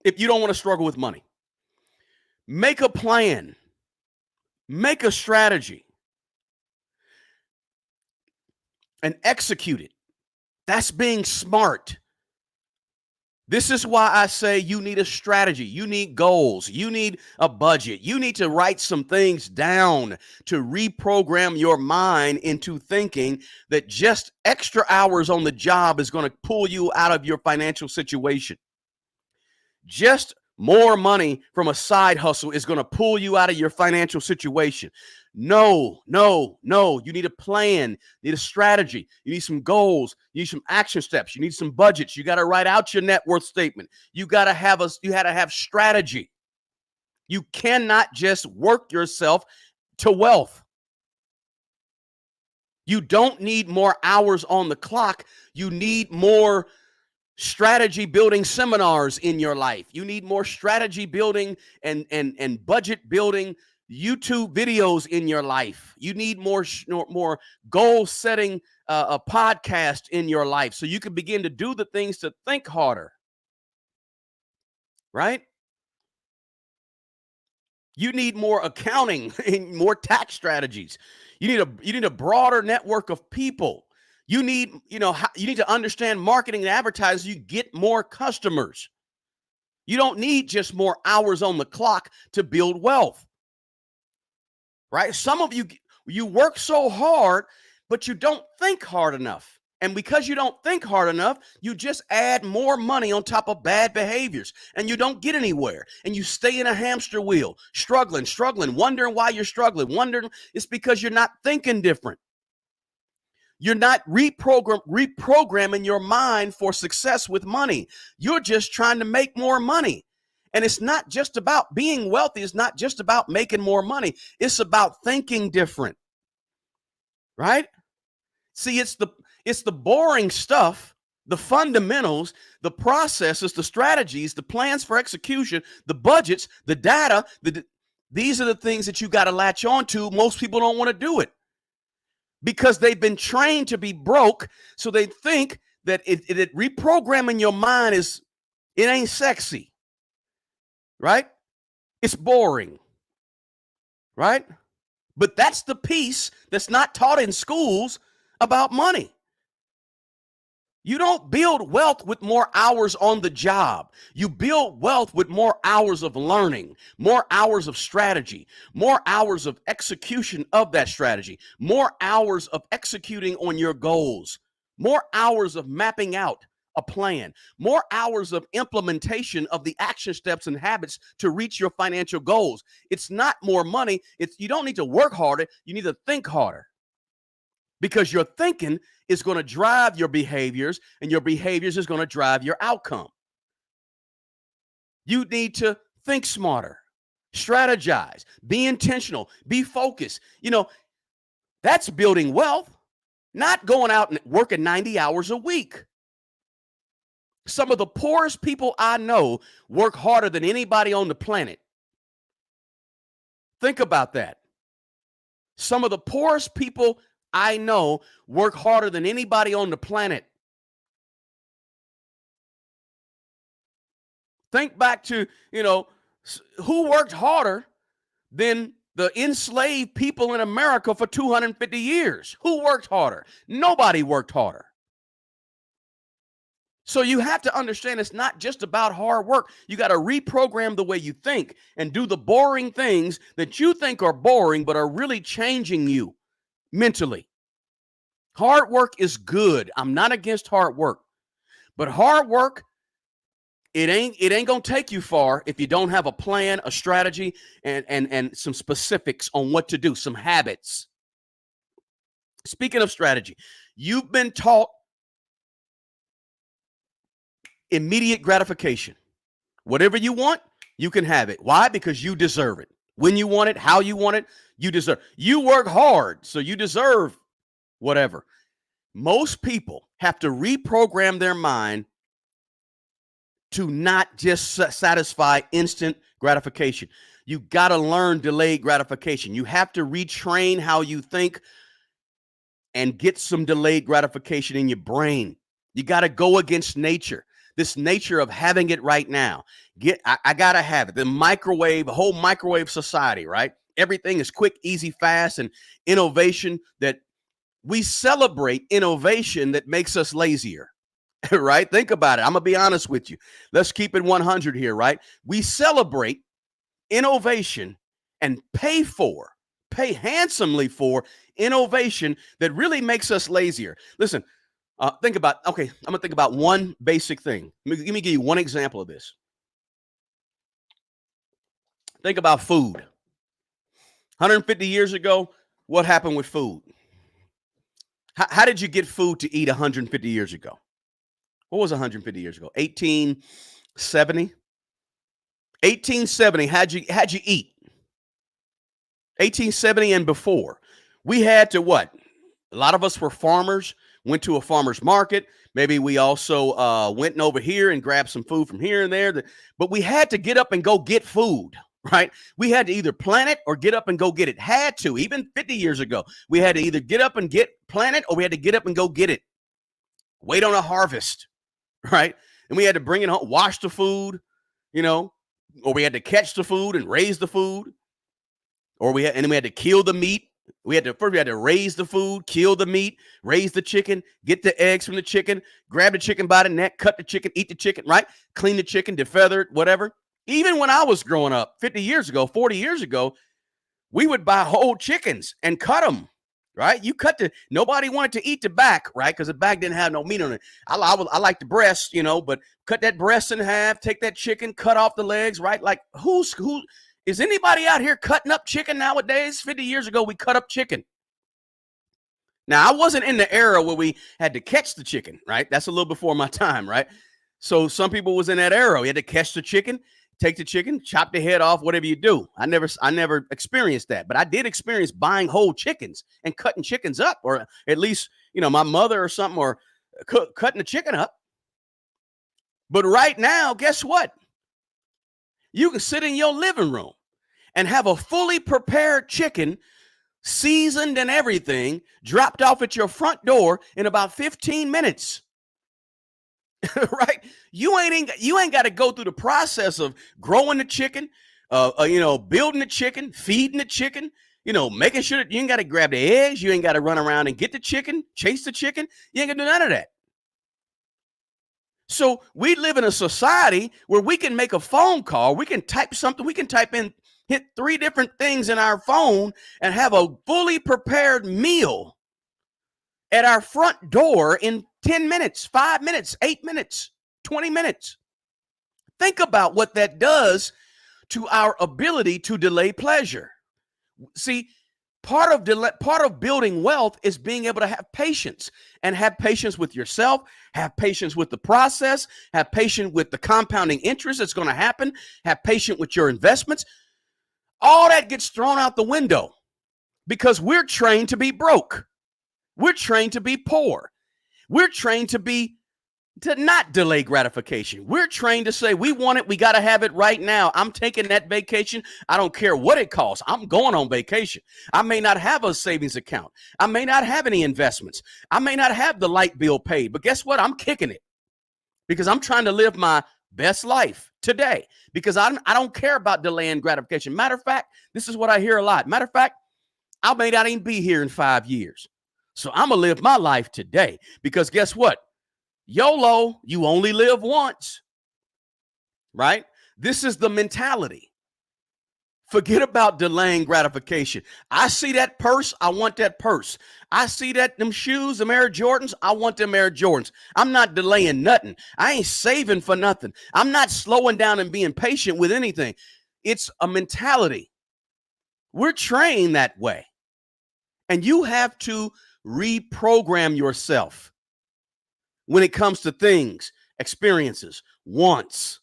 Speaker 1: If you don't want to struggle with money, make a plan, make a strategy, and execute it. That's being smart. This is why I say you need a strategy. You need goals. You need a budget. You need to write some things down to reprogram your mind into thinking that just extra hours on the job is going to pull you out of your financial situation. Just more money from a side hustle is going to pull you out of your financial situation. No. You need a plan, you need a strategy, you need some goals, you need some action steps, you need some budgets. You got to write out your net worth statement. You got to have strategy. You cannot just work yourself to wealth. You don't need more hours on the clock. You need more strategy building seminars in your life. You need more strategy building and budget building YouTube videos in your life. You need more goal setting a podcast in your life so you can begin to do the things to think harder. Right? You need more accounting and more tax strategies. You need a broader network of people. You need to understand marketing and advertising. You get more customers. You don't need just more hours on the clock to build wealth. Right? Some of you work so hard, but you don't think hard enough. And because you don't think hard enough, you just add more money on top of bad behaviors and you don't get anywhere. And you stay in a hamster wheel, struggling, wondering why you're struggling, wondering it's because you're not thinking different. You're not reprogramming your mind for success with money. You're just trying to make more money. And it's not just about being wealthy. It's not just about making more money. It's about thinking different. Right? See, it's the boring stuff, the fundamentals, the processes, the strategies, the plans for execution, the budgets, the data. These are the things that you got to latch on to. Most people don't want to do it because they've been trained to be broke. So they think that it reprogramming your mind it ain't sexy, right? It's boring, right? But that's the piece that's not taught in schools about money. You don't build wealth with more hours on the job. You build wealth with more hours of learning, more hours of strategy, more hours of execution of that strategy, more hours of executing on your goals, more hours of mapping out a plan, more hours of implementation of the action steps and habits to reach your financial goals. It's not more money. You don't need to work harder. You need to think harder. Because your thinking is going to drive your behaviors, and your behaviors is going to drive your outcome. You need to think smarter, strategize, be intentional, be focused. That's building wealth, not going out and working 90 hours a week. Some of the poorest people I know work harder than anybody on the planet. Think about that. Some of the poorest people I know work harder than anybody on the planet. Think back to, who worked harder than the enslaved people in America for 250 years? Who worked harder? Nobody worked harder. So you have to understand it's not just about hard work. You got to reprogram the way you think and do the boring things that you think are boring but are really changing you mentally. Hard work is good. I'm not against hard work. But hard work, it ain't gonna take you far if you don't have a plan, a strategy, and some specifics on what to do, some habits. Speaking of strategy, you've been taught immediate gratification. Whatever you want, you can have it. Why? Because you deserve it. When you want it, how you want it, you deserve. You work hard, so you deserve whatever. Most people have to reprogram their mind to not just satisfy instant gratification. You got to learn delayed gratification. You have to retrain how you think and get some delayed gratification in your brain. You got to go against nature. This nature of having it right now. I got to have it. The whole microwave society, right? Everything is quick, easy, fast, and innovation. That we celebrate innovation that makes us lazier, right? Think about it. I'm going to be honest with you. Let's keep it 100 here, right? We celebrate innovation and pay handsomely for innovation that really makes us lazier. Listen, I'm going to think about one basic thing. Let me give you one example of this. Think about food. 150 years ago, what happened with food? How did you get food to eat 150 years ago? What was 150 years ago? 1870? 1870, how'd you eat? 1870 and before. We had to what? A lot of us were farmers, went to a farmer's market. Maybe we also went over here and grabbed some food from here and there. But we had to get up and go get food, right? We had to either plant it or get up and go get it. Had to. Even 50 years ago, we had to either get up and plant it, or we had to get up and go get it. Wait on a harvest, right? And we had to bring it home, wash the food, or we had to catch the food and raise the food, and then we had to kill the meat. We had to raise the food, kill the meat, raise the chicken, get the eggs from the chicken, grab the chicken by the neck, cut the chicken, eat the chicken, right? Clean the chicken, defeather it, whatever. Even when I was growing up 50 years ago, 40 years ago, we would buy whole chickens and cut them, right? Nobody wanted to eat the back, right? Because the back didn't have no meat on it. I like the breast, but cut that breast in half, take that chicken, cut off the legs, right? Like who is anybody out here cutting up chicken nowadays? 50 years ago, we cut up chicken. Now, I wasn't in the era where we had to catch the chicken, right? That's a little before my time, right? So some people was in that era. We had to catch the chicken, take the chicken, chop the head off, whatever you do. I never experienced that, but I did experience buying whole chickens and cutting chickens up, or at least, my mother or something, or cutting the chicken up. But right now, guess what? You can sit in your living room and have a fully prepared chicken, seasoned and everything, dropped off at your front door in about 15 minutes. right? You ain't got to go through the process of growing the chicken, building the chicken, feeding the chicken, making sure that you ain't got to grab the eggs. You ain't got to run around and get the chicken, chase the chicken. You ain't gonna do none of that. So we live in a society where we can make a phone call, we can type something, we can type in, hit 3 different things in our phone and have a fully prepared meal at our front door in 10 minutes, 5 minutes, 8 minutes, 20 minutes. Think about what that does to our ability to delay pleasure. See, part of building wealth is being able to have patience, and have patience with yourself, have patience with the process, have patience with the compounding interest that's going to happen, have patience with your investments. All that gets thrown out the window because we're trained to be broke. We're trained to be poor. We're trained to not delay gratification. We're trained to say, we want it, we got to have it right now. I'm taking that vacation. I don't care what it costs. I'm going on vacation. I may not have a savings account. I may not have any investments. I may not have the light bill paid, but guess what? I'm kicking it because I'm trying to live my best life today because I don't care about delaying gratification. Matter of fact, this is what I hear a lot. Matter of fact, I may not even be here in 5 years. So I'm going to live my life today because guess what? YOLO, you only live once, right? This is the mentality. Forget about delaying gratification. I see that purse, I want that purse. I see them shoes, them Air Jordans, I want them Air Jordans. I'm not delaying nothing. I ain't saving for nothing. I'm not slowing down and being patient with anything. It's a mentality. We're trained that way. And you have to reprogram yourself when it comes to things, experiences, wants.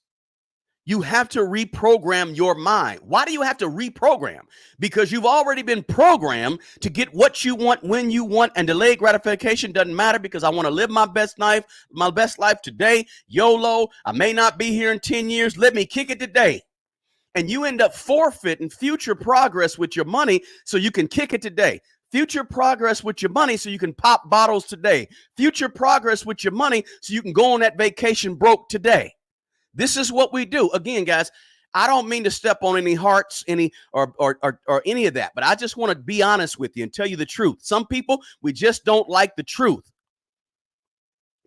Speaker 1: You have to reprogram your mind. Why do you have to reprogram? Because you've already been programmed to get what you want when you want, and delayed gratification doesn't matter because I want to live my best life today. YOLO, I may not be here in 10 years. Let me kick it today. And you end up forfeiting future progress with your money so you can kick it today. Future progress with your money so you can pop bottles today. Future progress with your money so you can go on that vacation broke today. This is what we do. Again, guys, I don't mean to step on any hearts, or any of that, but I just want to be honest with you and tell you the truth. Some people, we just don't like the truth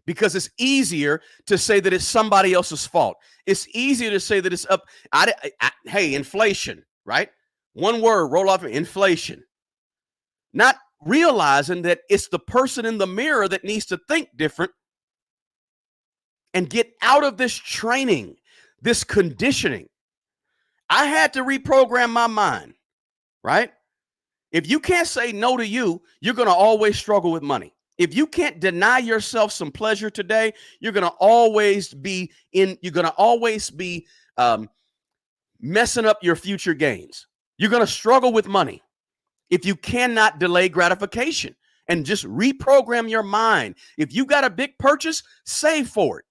Speaker 1: because it's easier to say that it's somebody else's fault. It's easier to say that it's up. Hey, inflation, right? One word, roll off, inflation. Not realizing that it's the person in the mirror that needs to think different and get out of this training, this conditioning. I had to reprogram my mind, right? If you can't say no to you, you're going to always struggle with money. If you can't deny yourself some pleasure today, you're going to always be messing up your future gains. You're going to struggle with money if you cannot delay gratification and just reprogram your mind. If you got a big purchase, save for it.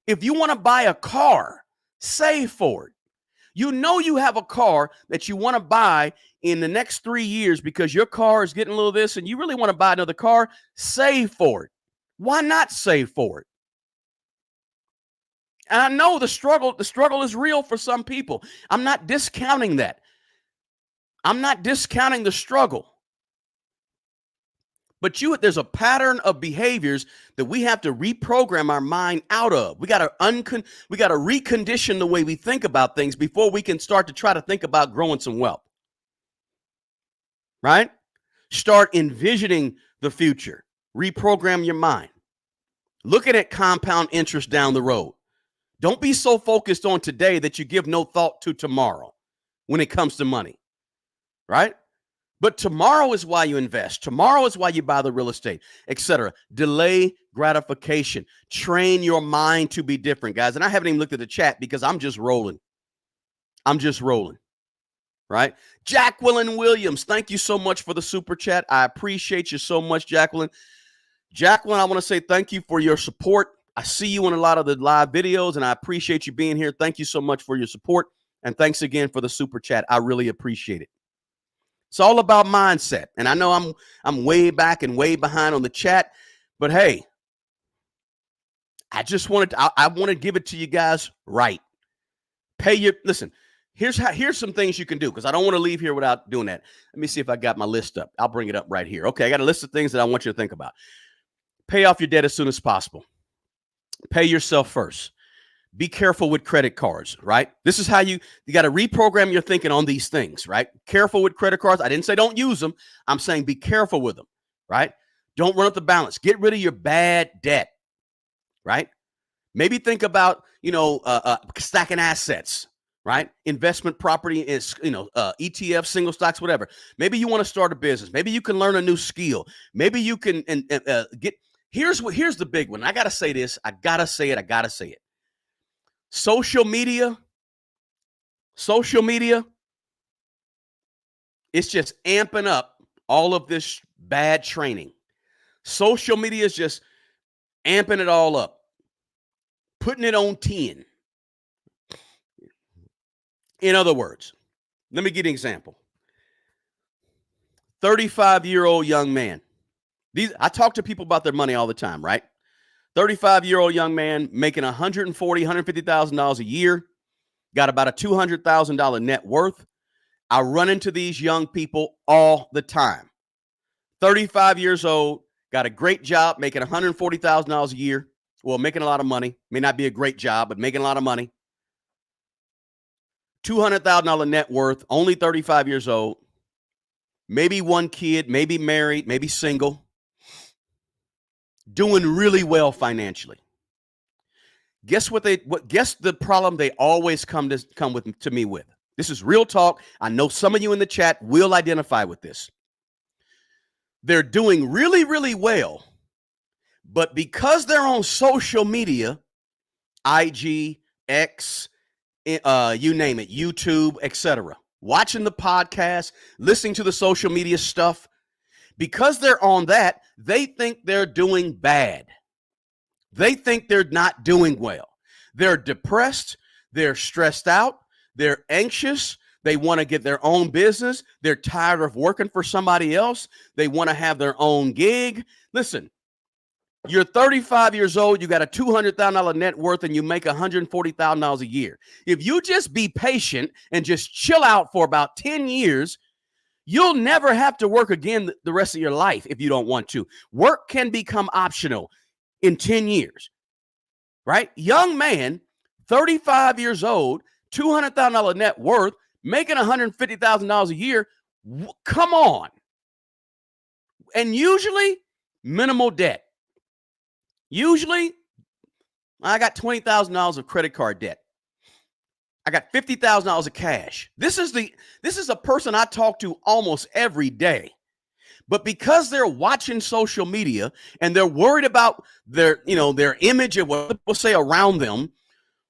Speaker 1: If you want to buy a car, save for it. You know you have a car that you want to buy in the next 3 years because your car is getting a little this and you really want to buy another car, save for it. Why not save for it? And I know the struggle is real for some people. I'm not discounting that. I'm not discounting the struggle. But there's a pattern of behaviors that we have to reprogram our mind out of. We got to recondition the way we think about things before we can start to try to think about growing some wealth. Right? Start envisioning the future. Reprogram your mind. Looking at compound interest down the road. Don't be so focused on today that you give no thought to tomorrow when it comes to money. Right? But tomorrow is why you invest. Tomorrow is why you buy the real estate, etc. Delay gratification. Train your mind to be different, guys. And I haven't even looked at the chat because I'm just rolling. Right? Jacqueline Williams, thank you so much for the super chat. I appreciate you so much, Jacqueline. Jacqueline, I want to say thank you for your support. I see you in a lot of the live videos, and I appreciate you being here. Thank you so much for your support. And thanks again for the super chat. I really appreciate it. It's all about mindset. And I know I'm way back and way behind on the chat, but hey, I just wanted to, I want to give it to you guys right. Listen, here's some things you can do, because I don't want to leave here without doing that. Let me see if I got my list up. I'll bring it up right here. Okay, I got a list of things that I want you to think about. Pay off your debt as soon as possible. Pay yourself first. Be careful with credit cards, right? This is how you got to reprogram your thinking on these things, right? Careful with credit cards. I didn't say don't use them. I'm saying be careful with them, right? Don't run up the balance. Get rid of your bad debt, right? Maybe think about, stacking assets, right? Investment property is, ETF, single stocks, whatever. Maybe you want to start a business. Maybe you can learn a new skill. Maybe you can get, here's the big one. I got to say this. I got to say it. Social media, it's just amping up all of this bad training. Social media is just amping it all up, putting it on 10. In other words, let me give you an example. 35-year-old young man. I talk to people about their money all the time, right? 35-year-old young man making $140,000, $150,000 a year, got about a $200,000 net worth. I run into these young people all the time. 35 years old, got a great job, making $140,000 a year. Well, making a lot of money. May not be a great job, but making a lot of money. $200,000 net worth, only 35 years old. Maybe one kid, maybe married, maybe single. Doing really well financially. Guess the problem they always come to me with. This is real talk. I know some of you in the chat will identify with this. They're doing really, really well, but because they're on social media, IG, X, you name it, YouTube, etc., watching the podcast, listening to the social media stuff, because they're on that, they think they're doing bad. They think they're not doing well. They're depressed. They're stressed out. They're anxious. They want to get their own business. They're tired of working for somebody else. They want to have their own gig. Listen, you're 35 years old. You got a $200,000 net worth and you make $140,000 a year. If you just be patient and just chill out for about 10 years, you'll never have to work again the rest of your life if you don't want to. Work can become optional in 10 years, right? Young man, 35 years old, $200,000 net worth, making $150,000 a year. Come on. And usually minimal debt. Usually I got $20,000 of credit card debt. I got $50,000 of cash. This is a person I talk to almost every day. But because they're watching social media and they're worried about their image of what people say around them,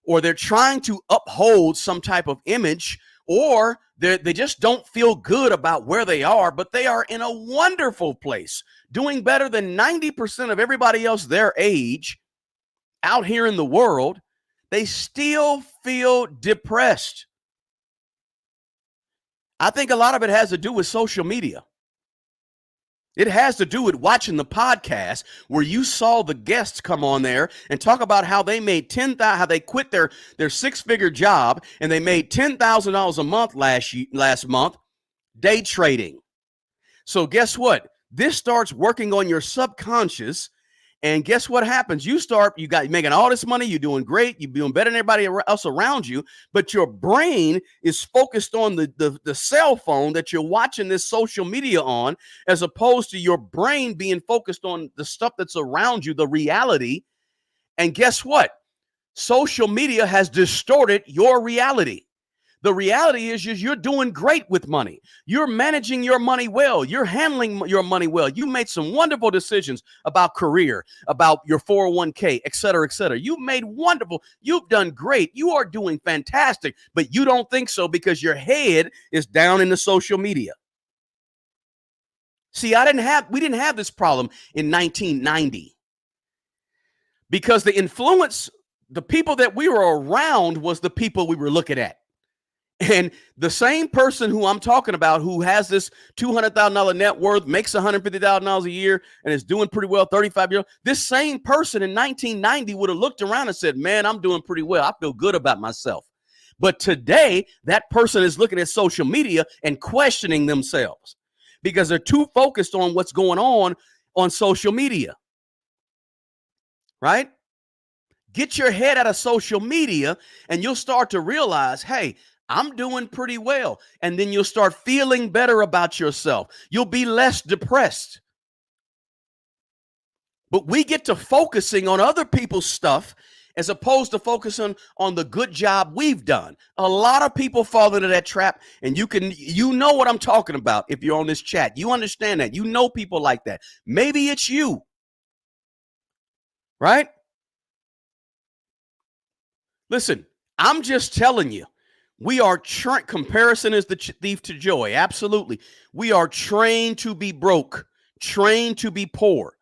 Speaker 1: or they're trying to uphold some type of image, or they just don't feel good about where they are, but they are in a wonderful place, doing better than 90% of everybody else their age out here in the world, they still feel depressed. I think a lot of it has to do with social media. It has to do with watching the podcast where you saw the guests come on there and talk about how they made how they quit their six-figure job and they made $10,000 a month last month day trading. So guess what? This starts working on your subconscious. And guess what happens? You're making all this money. You're doing great. You're doing better than everybody else around you. But your brain is focused on the cell phone that you're watching this social media on, as opposed to your brain being focused on the stuff that's around you, the reality. And guess what? Social media has distorted your reality. The reality is you're doing great with money. You're managing your money well. You're handling your money well. You made some wonderful decisions about career, about your 401k, et cetera, et cetera. You've made wonderful. You've done great. You are doing fantastic, but you don't think so because your head is down in the social media. See, we didn't have this problem in 1990 because the people that we were around was the people we were looking at. And the same person who I'm talking about, who has this $200,000 net worth, makes $150,000 a year, and is doing pretty well, 35 years, this same person in 1990 would have looked around and said, man, I'm doing pretty well. I feel good about myself. But today, that person is looking at social media and questioning themselves because they're too focused on what's going on social media, right? Get your head out of social media and you'll start to realize, hey, I'm doing pretty well. And then you'll start feeling better about yourself. You'll be less depressed. But we get to focusing on other people's stuff as opposed to focusing on the good job we've done. A lot of people fall into that trap, and you know what I'm talking about if you're on this chat. You understand that. You know people like that. Maybe it's you, right? Listen, I'm just telling you, we are comparison is the thief to joy. Absolutely. We are trained to be broke, trained to be poor,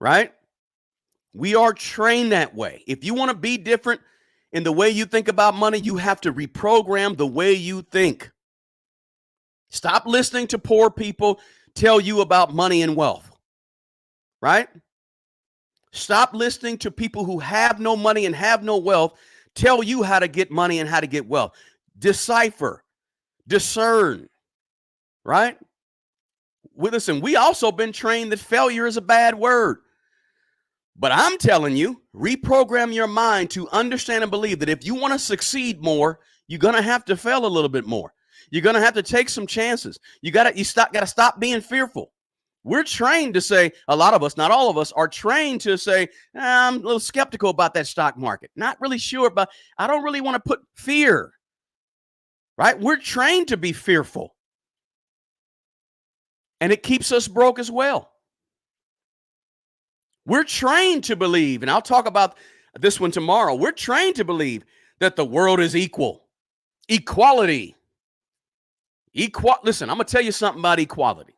Speaker 1: right? We are trained that way. If you want to be different in the way you think about money, you have to reprogram the way you think. Stop listening to poor people tell you about money and wealth, right? Stop listening to people who have no money and have no wealth tell you how to get money and how to get wealth. Decipher, discern, right? Listen, we also been trained that failure is a bad word. But I'm telling you, reprogram your mind to understand and believe that if you want to succeed more, you're going to have to fail a little bit more. You're going to have to take some chances. You got to stop being fearful. We're trained to say, a lot of us, not all of us, are trained to say, I'm a little skeptical about that stock market. Not really sure, but I don't really want to put fear, right? We're trained to be fearful. And it keeps us broke as well. We're trained to believe, and I'll talk about this one tomorrow. We're trained to believe that the world is equal. Equality. Listen, I'm going to tell you something about equality.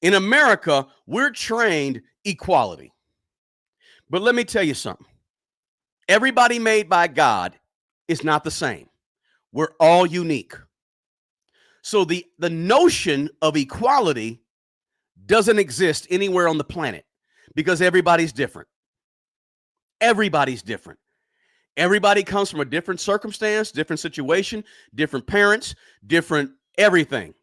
Speaker 1: In America, we're trained equality. But let me tell you something. Everybody made by God is not the same. We're all unique. So the notion of equality doesn't exist anywhere on the planet because everybody's different. Everybody's different. Everybody comes from a different circumstance, different situation, different parents, different everything.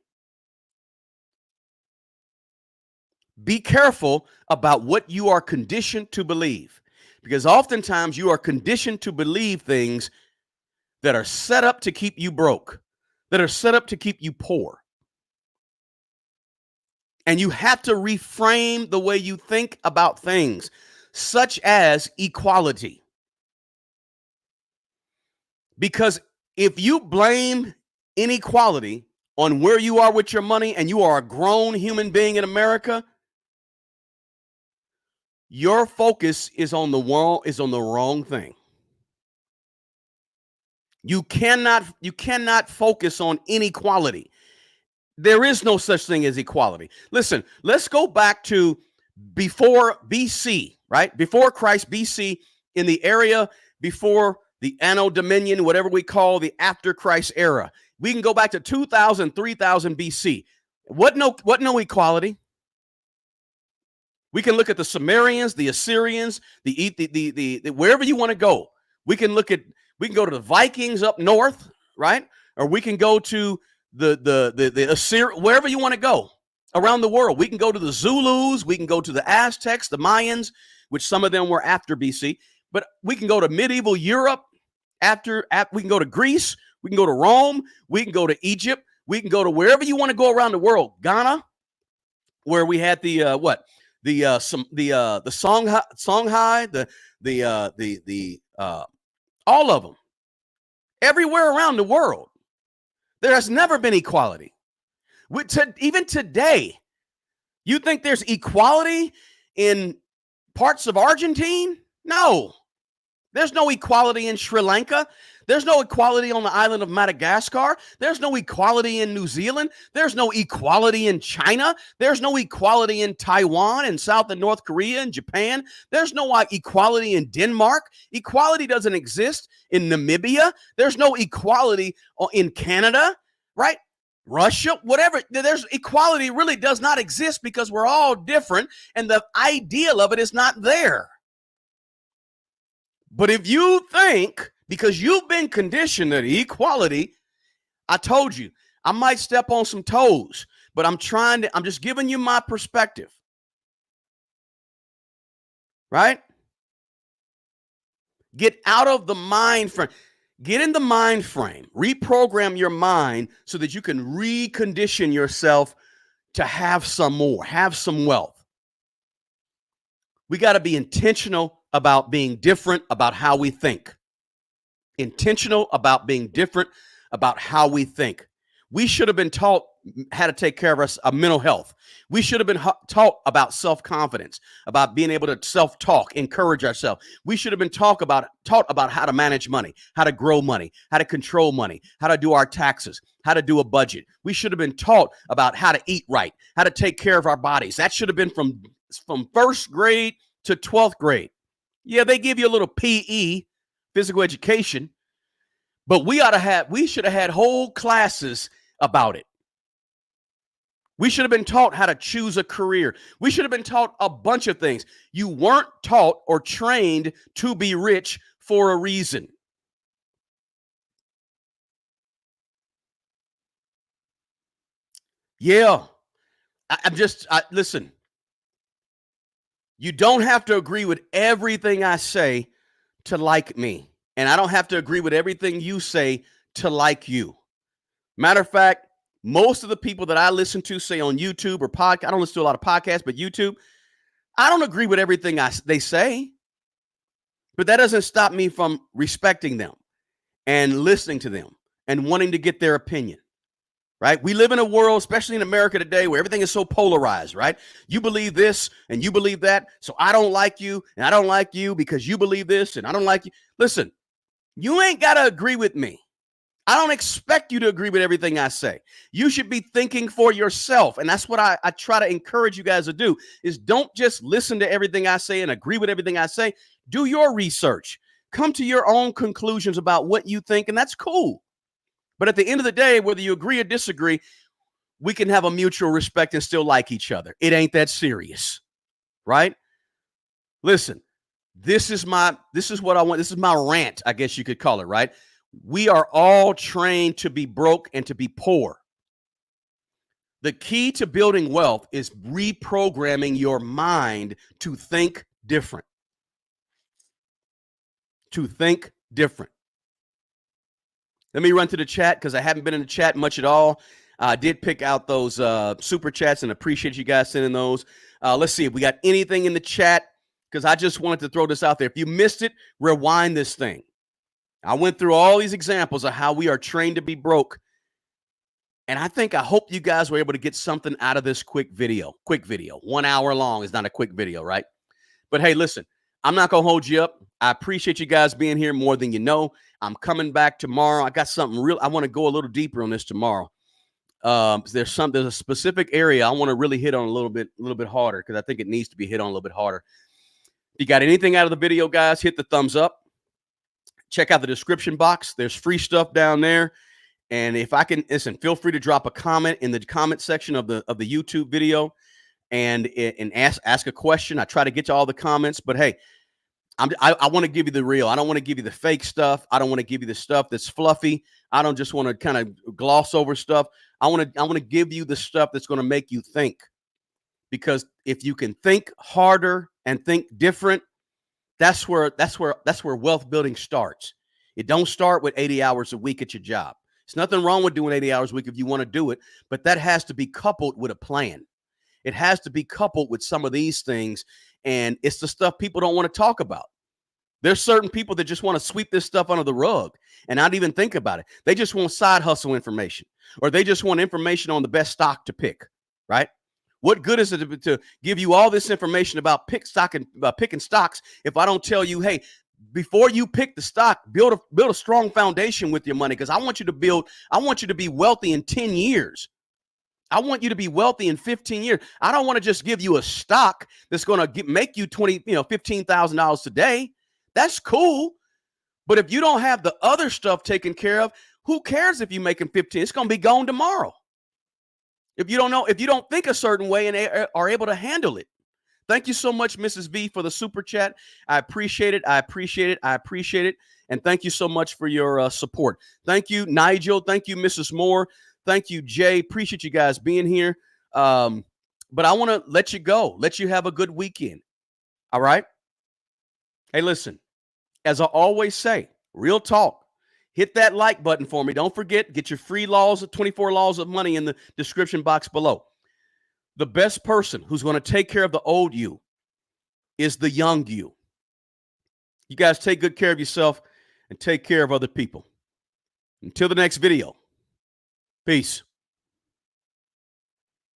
Speaker 1: Be careful about what you are conditioned to believe, because oftentimes you are conditioned to believe things that are set up to keep you broke, that are set up to keep you poor. And you have to reframe the way you think about things, such as equality. Because if you blame inequality on where you are with your money and you are a grown human being in America, your focus is on the wrong thing. You cannot focus on inequality. There is no such thing as equality. Listen, let's go back to before BC, right? Before Christ, BC, in the area before the Anno Dominion, whatever we call the after Christ era. We can go back to 2000, 3000 BC. What no equality? We can look at the Sumerians, the Assyrians, the wherever you want to go. We can go to the Vikings up north, right? Or we can go to the Assyria, wherever you want to go around the world. We can go to the Zulus, we can go to the Aztecs, the Mayans, which some of them were after BC, but we can go to medieval Europe we can go to Greece, we can go to Rome, we can go to Egypt, we can go to wherever you want to go around the world. Ghana, where we had the Songhai, all of them. Everywhere around the world, there has never been equality. Even today, you think there's equality in parts of Argentina? No. There's no equality in Sri Lanka. There's no equality on the island of Madagascar. There's no equality in New Zealand. There's no equality in China. There's no equality in Taiwan and South and North Korea and Japan. There's no equality in Denmark. Equality doesn't exist in Namibia. There's no equality in Canada, right? Russia, whatever. There's equality really does not exist because we're all different and the ideal of it is not there. But if you think, because you've been conditioned that equality, I told you, I might step on some toes, but I'm just giving you my perspective. Right? Get out of the mind frame. Get in the mind frame. Reprogram your mind so that you can recondition yourself to have some more, have some wealth. We got to be intentional about being different about how we think. Intentional about being different about how we think. We should have been taught how to take care of our mental health. We should have been taught about self-confidence, about being able to self-talk, encourage ourselves. We should have been taught about how to manage money, how to grow money, how to control money, how to do our taxes, how to do a budget. We should have been taught about how to eat right, how to take care of our bodies. That should have been from first grade to 12th grade. Yeah, they give you a little PE, physical education, but we should have had whole classes about it. We should have been taught how to choose a career. We should have been taught a bunch of things. You weren't taught or trained to be rich for a reason. Yeah, listen. You don't have to agree with everything I say to like me. And I don't have to agree with everything you say to like you. Matter of fact, most of the people that I listen to, say on YouTube or podcast, I don't listen to a lot of podcasts, but YouTube, I don't agree with everything they say. But that doesn't stop me from respecting them and listening to them and wanting to get their opinion. Right? We live in a world, especially in America today, where everything is so polarized, right? You believe this and you believe that. So I don't like you and I don't like you because you believe this and I don't like you. Listen, you ain't got to agree with me. I don't expect you to agree with everything I say. You should be thinking for yourself. And that's what I try to encourage you guys to do is don't just listen to everything I say and agree with everything I say. Do your research. Come to your own conclusions about what you think, and that's cool. But at the end of the day, whether you agree or disagree, we can have a mutual respect and still like each other. It ain't that serious, right? Listen, this is what I want. This is my rant, I guess you could call it, right? We are all trained to be broke and to be poor. The key to building wealth is reprogramming your mind to think different. To think different. Let me run to the chat because I haven't been in the chat much at all. I did pick out those super chats and appreciate you guys sending those. Let's see if we got anything in the chat because I just wanted to throw this out there. If you missed it, rewind this thing. I went through all these examples of how we are trained to be broke. And I hope you guys were able to get something out of this quick video. 1 hour long is not a quick video, right? But hey, listen, I'm not going to hold you up. I appreciate you guys being here more than you know. I'm coming back tomorrow. I got something real. I want to go a little deeper on this tomorrow. There's a specific area I want to really hit on a little bit harder because I think it needs to be hit on a little bit harder. If you got anything out of the video, guys, hit the thumbs up. Check out the description box. There's free stuff down there. And if I can, listen, feel free to drop a comment in the comment section of the YouTube video and ask a question. I try to get to all the comments, but hey, I want to give you the real. I don't want to give you the fake stuff. I don't want to give you the stuff that's fluffy. I don't just want to kind of gloss over stuff. I want to give you the stuff that's going to make you think. Because if you can think harder and think different, that's where wealth building starts. It don't start with 80 hours a week at your job. There's nothing wrong with doing 80 hours a week if you want to do it, but that has to be coupled with a plan. It has to be coupled with some of these things. And it's the stuff people don't want to talk about. There's certain people that just want to sweep this stuff under the rug and not even think about it. They just want side hustle information, or they just want information on the best stock to pick, right? What good is it to give you all this information about picking stocks if I don't tell you, hey, before you pick the stock, build a strong foundation with your money, because I want you to be wealthy in 10 years. I want you to be wealthy in 15 years. I don't want to just give you a stock that's going to make you $15,000 today. That's cool. But if you don't have the other stuff taken care of, who cares if you're making 15? It's going to be gone tomorrow. If you don't think a certain way and are able to handle it. Thank you so much, Mrs. V, for the super chat. I appreciate it. And thank you so much for your support. Thank you, Nigel. Thank you, Mrs. Moore. Thank you, Jay. Appreciate you guys being here. But I want to let you go. Let you have a good weekend. All right? Hey, listen, as I always say, real talk. Hit that like button for me. Don't forget, get your free 24 laws of money in the description box below. The best person who's going to take care of the old you is the young you. You guys take good care of yourself and take care of other people. Until the next video, peace.